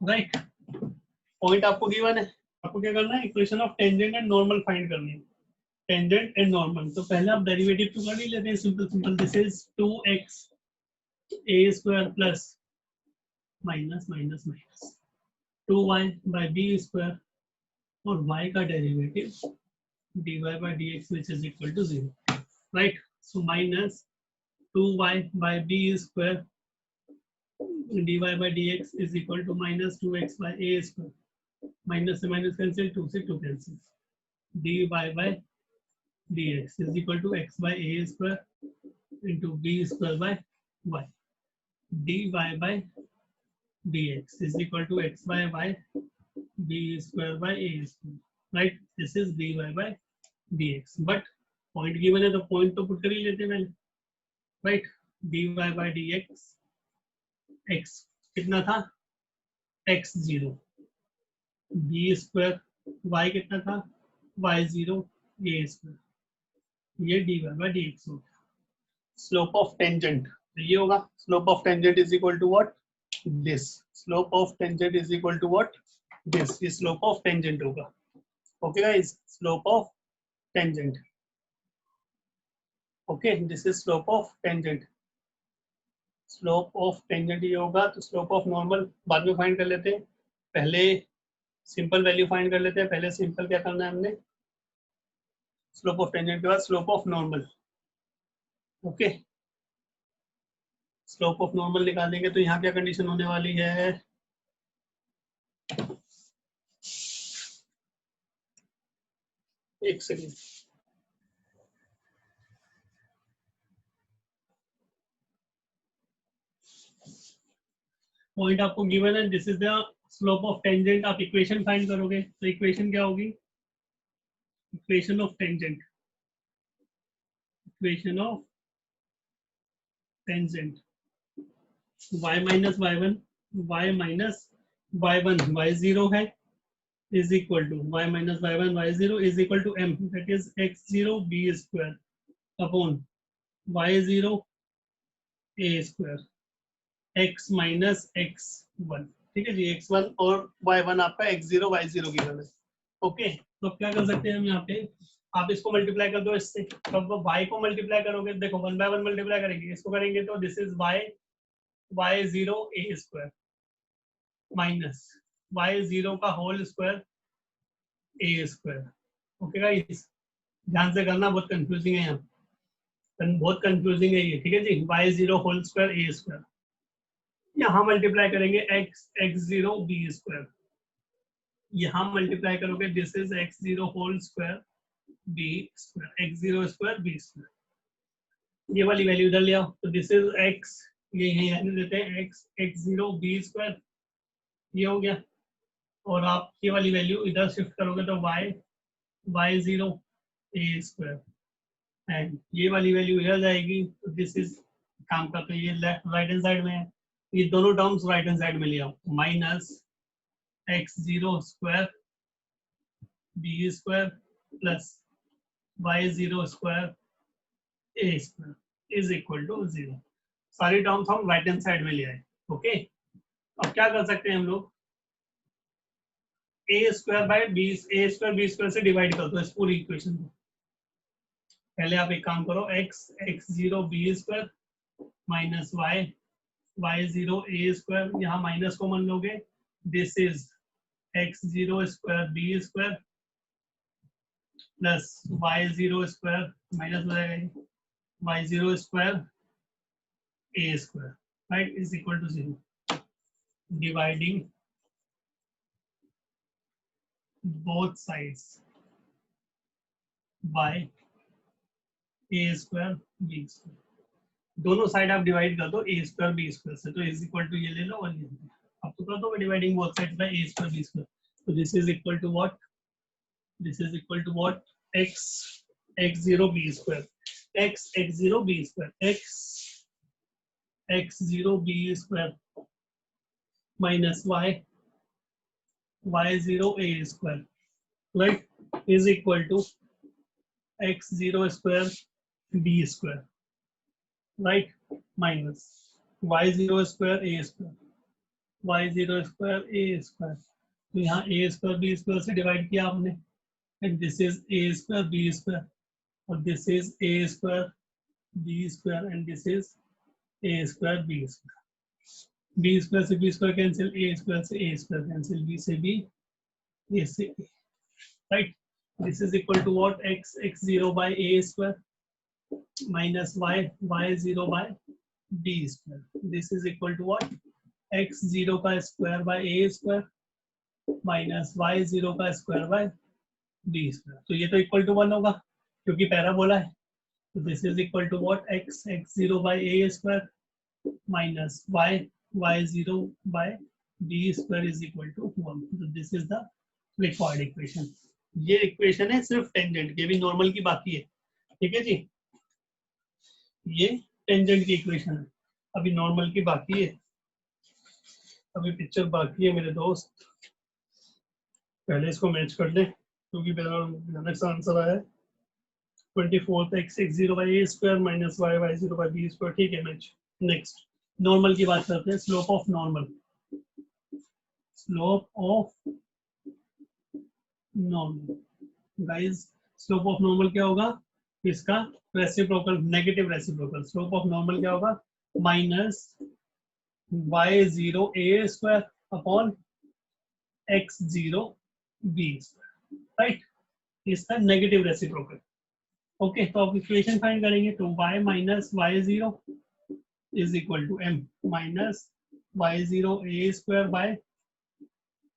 राइट. पॉइंट आपको गिवन है, आपको क्या करना है, equation of tangent and normal find करनी है. टेंजेंट एंड नॉर्मल, तो पहले आप डेरिवेटिव तो कर ही लेते हैं, simple. This is 2x a square plus minus 2y by b square, और y का derivative dy by dx which is equal to 0, right? So minus 2y by b square dy by dx is equal to minus 2x by a square. Minus से minus cancel, 2 से 2 cancel. dy by dx is equal to x by a square into b square by y. dy by dx is equal to x by y b square by a square, right? This is dy by dx. But point given है तो point तो put कर ही लेते हैं पहले, right? dy by dx, x कितना था x0, b स्क्वायर, y कितना था y0 a स्क्वायर, ये dy by dx हो गया. स्लोप ऑफ टेंजेंट ये होगा, slope of tangent is equal to what, this. Slope of tangent is equal to what, this. ये स्लोप ऑफ टेंजेंट होगा. Okay guys, slope of tangent. Okay, this is slope of tangent. Slope of tangent ये होगा, तो स्लोप ऑफ नॉर्मल बाद में फाइंड कर लेते हैं, पहले सिंपल वैल्यू फाइंड कर लेते हैं. पहले सिंपल क्या करना है हमने, स्लोप ऑफ टेंजेंट के बाद slope of normal. Okay, slope of normal निकालेंगे तो यहाँ क्या कंडीशन होने वाली है, एक सेकेंड, पॉइंट आपको गिवन है, this is the slope of tangent. आप इक्वेशन फाइंड करोगे तो इक्वेशन क्या होगी, equation of tangent, equation of tangent y minus y1, y minus y1, y0 है is equal to y minus y1 y0 is equal to m, that is x0 b square upon y0 a square x minus x1। ठीक है जी, x1 और y1 आपका x0 y0 की वैल्यू। ओके, तो क्या कर सकते हैं हम यहाँ पे, आप इसको मल्टीप्लाई कर दो इससे, तब तो y को मल्टीप्लाई करोगे, देखो 1 by 1 मल्टीप्लाई करेंगे, इसको करेंगे तो this is y y0 a square minus y0 का whole square a square. Okay guys, ध्यान से करना, बहुत कंफ्यूजिंग है यहाँ, बहुत कंफ्यूजिंग है ये। ठीक है जी, y0 whole square a square, यहाँ मल्टीप्लाई करेंगे x0 b स्क्वायर, यहाँ मल्टीप्लाई करोगे this is x0 whole square b square, x0 square b square, ये वाली वैल्यू इधर ले आओ, तो दिस इज x, ये यहीं देते हैं x x0 b स्क्वायर, ये हो गया, और आप ये वाली वैल्यू इधर शिफ्ट करोगे तो y y0 a square, and ये वाली वैल्यू इधर जाएगी, तो दिस इज, काम करते हैं ये लेफ्ट राइट हैंड साइड में है, ये दोनों टर्म्स राइट हैंड साइड में ले आओ, minus x0 square b square plus y0 square a square is equal to 0। सारी टर्म्स हम राइट हैंड साइड में ले आए। ओके, अब क्या कर सकते हैं हम लोग, a square bye b, a square b square से डिवाइड कर दो इस पूरी इक्वेशन को। पहले आप एक काम करो, x x0 b square minus y y0 a square, यहाँ माइनस कॉमन लोगे, this is x0 square b square plus y0 square, minus हो जाएगा y0 square a square, right, is equal to 0। Dividing both sides by a square b square, दोनों साइड आप डिवाइड कर दो a स्क्वायर b स्क्वायर से, तो इज इक्वल टू ये ले लो और ये, आप तो कर दोगे dividing both sides by a square b square, तो this is equal to what, this is equal to what, x x0 b square, x x0 b square, x x0 b square minus y y0 a square, right, is equal to x0 square b square, right, minus y0 square a square, y0 square a square, तो यहाँ a square b square से डिवाइड किया आपने, and this is a square b square, और this is a square b square, and this is a square b square, b square से b square cancel, a square से a square कैंसिल, b से b, a से a, right, this is equal to what, x x0 by a square minus y y0 by b square, this is equal to what, x0 का square by a square minus y0 का square by b square, तो ये तो equal to 1 होगा क्योंकि पैराबोला है, तो this is equal to what, x x0 by a square minus y y0 by b square is equal to 1, so this is the required equation। ये इक्वेशन है सिर्फ टेंजेंट की, अभी नॉर्मल की बाकी है। ठीक है जी, ये टेंजेंट की इक्वेशन है, अभी नॉर्मल की बाकी है, अभी पिक्चर बाकी है मेरे दोस्त। पहले इसको मैच कर ले क्योंकि मेरा आंसर आया 24 x x0 by a square minus y y0 by b square। ठीक है, मैच। नेक्स्ट नॉर्मल की बात करते हैं, slope of normal, slope of normal guys, slope of normal क्या होगा, इसका reciprocal, negative reciprocal, slope of normal क्या होगा, minus y0 a square upon x0 b square, right, इसका नेगेटिव रेसिप्रोकल। ओके, तो आप इक्वेशन फाइंड करेंगे तो y minus y0 is equal to m minus y0 a square by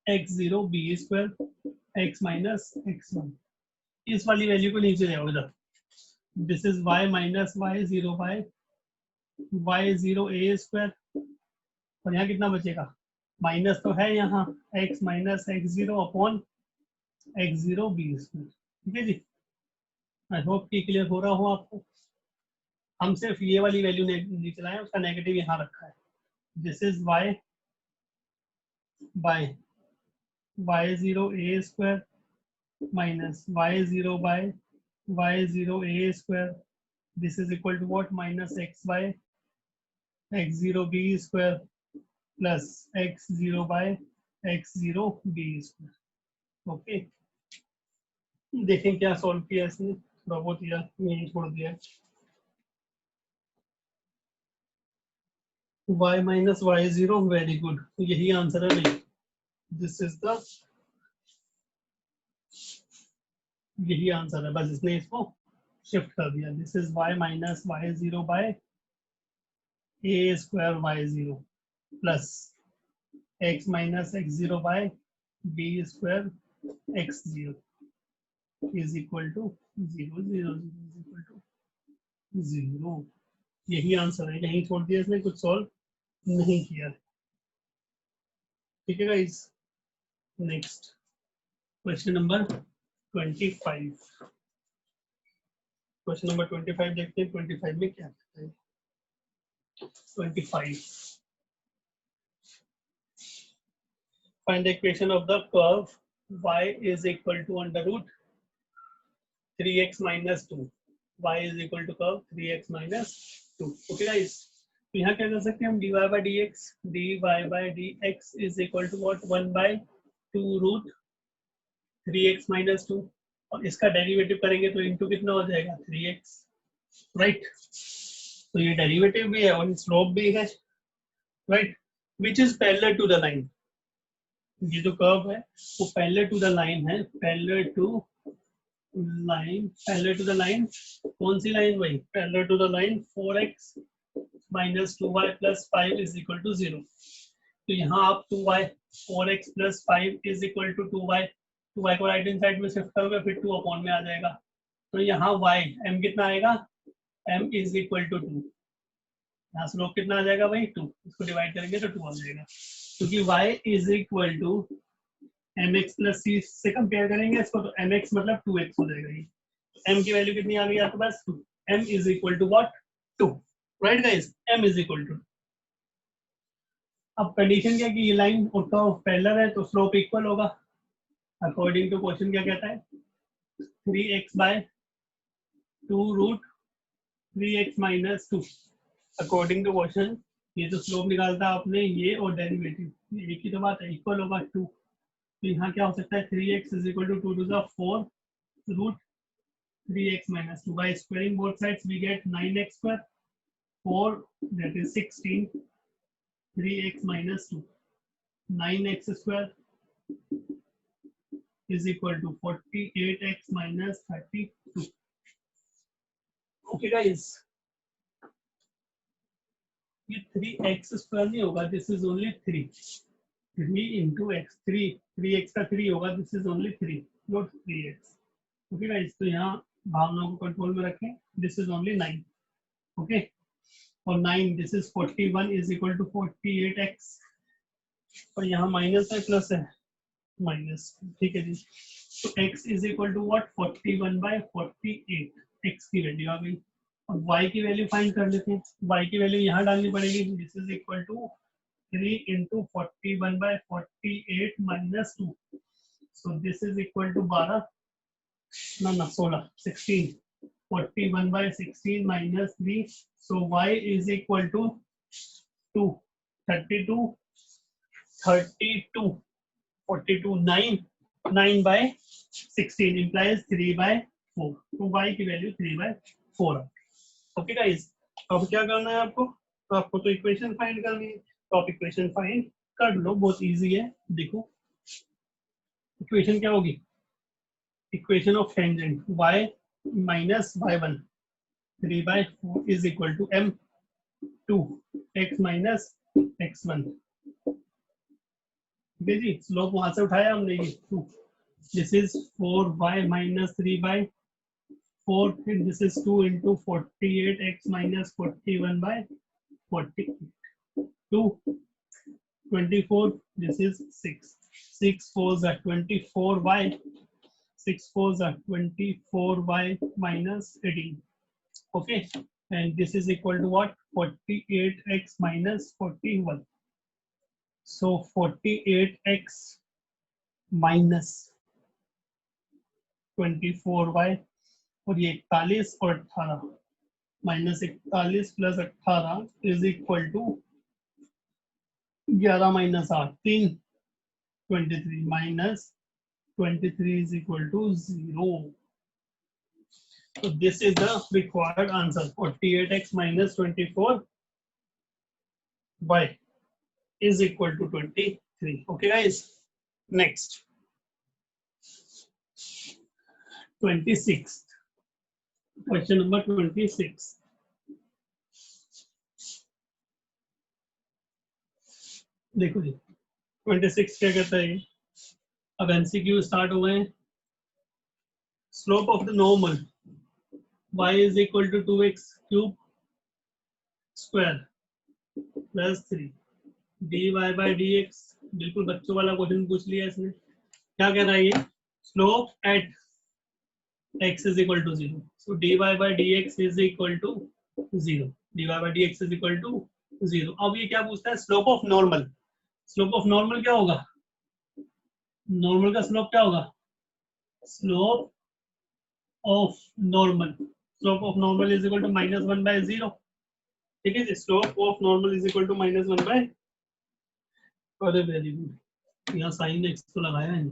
x0 b square x minus x1। इस वाली वैल्यू को नीचे ले आओ इधर, this is y minus y zero by y zero a square, और यहाँ कितना बचेगा, माइनस तो है यहाँ, x minus x zero upon x zero b square. ठीक है जी, आई होप कि क्लियर हो रहा हो आपको। हम सिर्फ ये वाली वैल्यू नीचे लाए, उसका नेगेटिव यहाँ रखा है, this is y by y zero a square minus y zero by y zero a square, this is equal to what, minus x by x zero b square plus x zero by x zero b square. Okay, देखें क्या सॉल्व किया इसने, थोड़ा बहुत या यही छोड़ दिया। y minus y zero, very good, यही आंसर है भाई, दिस इज द, यही आंसर है, बस इसने इसको शिफ्ट कर दिया, this is y minus y zero by a square y zero plus x minus x zero by b square x zero is equal to zero, zero is equal to zero. यही आंसर है, यही छोड़ दिया इसने, कुछ सॉल्व नहीं किया। ठीक है guys, next question number 25। Question number 25 देखते हैं, 25 में क्या कहता है। 25, find the equation of the curve y is equal to under root 3x minus 2, y is equal to curve 3x minus 2। okay guys, तो यहाँ क्या कर सकते हैं हम, dy by dx, dy by dx is equal to what, 1 by 2 root 3x minus 2, और इसका डेरिवेटिव करेंगे तो इनटू कितना हो जाएगा, 3x, राइट। तो ये डेरिवेटिव भी है और स्लोप भी है, right, which is parallel to the line. ये जो कर्व है वो पैरेलल टू द लाइन है, parallel to line, parallel to the line, कौन सी लाइन भाई, parallel to the line 4x minus 2y plus 5 is equal to 0। तो यहाँ आप 2y 4x plus 5 is equal to 2y, 2y को राइट हैंड साइड में शिफ्ट करोगे फिर 2 अपॉन में आ जाएगा, तो यहाँ y m कितना आएगा, m इज इक्वल टू 2, यहाँ स्लोप कितना आ जाएगा भाई 2, इसको डिवाइड करेंगे तो 2 आ जाएगा, क्योंकि y is equal to mx plus c से कंपेयर करेंगे इसको, तो mx मतलब 2x हो जाएगा। ये m की वैल्यू कितनी आ गई आपके पास, 2, m is equal to what, 2, right guys, m is equal to. अब कंडीशन क्या कि ये लाइन और कर्व पैरेलल है तो स्लोप इक्वल होगा, अकॉर्डिंग टू क्वेश्चन क्या कहता है, 3x by 2 root 3x minus 2, according to question ये जो स्लोप निकालता है आपने ये और डेरिवेटिव एक ही तो बात है, इक्वल होगा 2, तो यहाँ क्या हो सकता है 3x is equal to 2 to the 4 root 3x minus 2, by squaring both sides we get 9x square, 4 that is 16, 3x minus 2, 9x square is equal to 48x minus 32। okay guys, ये 3x square नहीं होगा, this is only 3 into x, 3x का 3 होगा, this is only 3 not 3x। okay guys, तो यहाँ भावनाओं को कंट्रोल में रखें, this is only 9, okay, और 9 this is 41 is equal to 48x, और यहाँ माइनस है प्लस है माइनस, ठीक है जी, तो x is equal to what, 41 by 48, x की वैल्यू आ गई। अब y की वैल्यू फाइंड कर लेते हैं, y की वैल्यू यहाँ डालनी पड़ेगी, this is equal to 3 into 41 by 48 minus 2, so this is equal to 12 ना 16, 16, 41 by 16 minus 3, so y is equal to 2, 32, 32, 42, 9 by 16 implies 3 by 4, तो y की वैल्यू 3 by 4 है। ओके गाइस, अब क्या करना है आपको, तो आपको तो इक्वेशन फाइंड करनी है, तो आप इक्वेशन फाइंड कर लो, बहुत इजी है। देखो इक्वेशन क्या होगी, equation of tangent y minus y1 3 by 4 is equal to m2 x minus x1। ठीक है जी, स्लोप वहां से उठाया हमने ये 2, This is 4y minus 3 by 4, and this is 2 into 48x minus 41 by 40. 2, 24, this is 6. 6 4s are 24y. 6 4s are 24y minus 18. Okay, and this is equal to what? 48x minus 41. So 48x minus 24y, और ये 41 और 18 minus 41 plus 18 is equal to 11 minus 8 3 23 minus 23 is equal to 0. So this is the required answer. 48x minus 24y is equal to 23. Okay guys, next 26th question, number 26. देखो जी 26 क्या कहता है ये? अब एमसीक्यू स्टार्ट हो गए हैं. Slope of the normal y is equal to 2x cube square plus 3 dy by dx. बिल्कुल बच्चों वाला क्वेश्चन पूछ लिया इसने. क्या कह रहा है ये? Slope eight x is equal to 0. So dy by dx is equal to 0. dy by dx is equal to 0. अब ये क्या पूछता है? Slope of normal. Slope of normal क्या होगा? नॉर्मल का स्लोप क्या होगा? Slope of normal. Slope of normal is equal to -1 by 0. ठीक है जी. Slope of normal is equal to -1 by. अरे वेरी गुड. यहाँ साइन एक्स तो लगाया है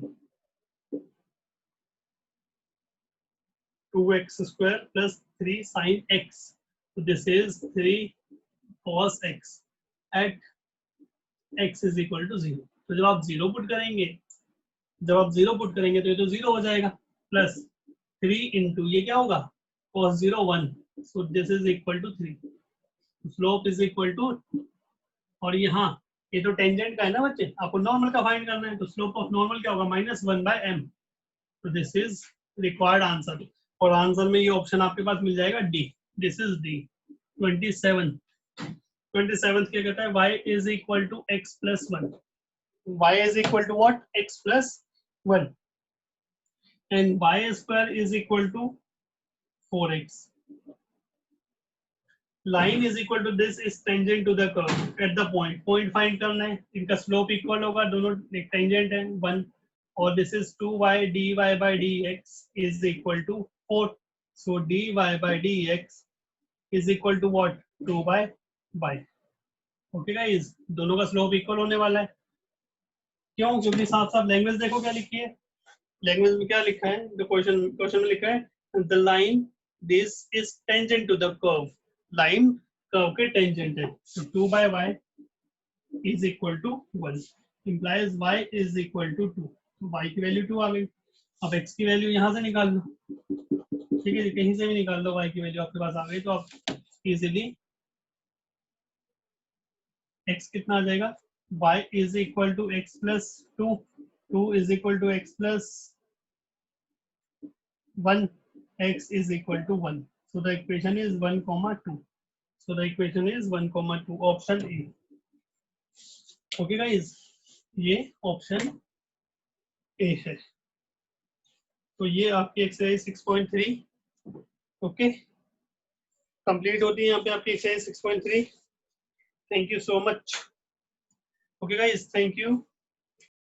2x square plus 3 sin x. So this is 3 cos x at x is equal to 0. तो जब आप 0 पुट करेंगे तो ये तो 0 हो जाएगा. प्लस 3 इंटू ये क्या होगा? cos 0 1. So this is equal to 3. Slope is equal to, और यहाँ ये तो टेंजेंट का है ना बच्चे, आपको नॉर्मल का फाइंड करना है. तो स्लोप ऑफ नॉर्मल क्या होगा? -1 by m. तो दिस इज रिक्वायर्ड आंसर. और आंसर में ये ऑप्शन आपके पास मिल जाएगा डी. This is D. 27 क्या कहता है? y is equal to x plus 1. y is equal to what? x plus 1. and y square is equal to 4x. line is equal to this is tangent to the curve at the point. point find करना है. इनका स्लोप इक्वल होगा, दोनों टेंजेंट है 1. और this is 2y dy by dx is equal to 4. So dy by dx is equal to what? 2 by y. Okay guys, दोनों का स्लोप इक्वल होने वाला है. क्यों? क्योंकि साथ साथ लैंग्वेज देखो क्या लिखी है. लैंग्वेज में क्या लिखा है? जो क्वेश्चन में लिखा है the line this is tangent to the curve. Line curve के टेंजेंट है. तो 2 by y is equal to 1 implies y is equal to 2. तो y की वैल्यू 2 आ गई. अब x की वैल्यू यहाँ से निकाल लो. ठीक है, कहीं से भी निकाल लो. y की वैल्यू आपके पास आ गई तो आप इजीली x कितना आ जाएगा? y is equal to x plus 2. 2 is equal to x plus 1. x is equal to 1. So the equation is 1, 2. So the equation is 1, 2. Option A. Okay guys, ये ऑप्शन A है. तो ये आपकी एक्सरसाइज 6.3 ओके कंप्लीट होती है यहाँ पे आपकी exercise 6.3. Thank you so much. Okay guys, thank you.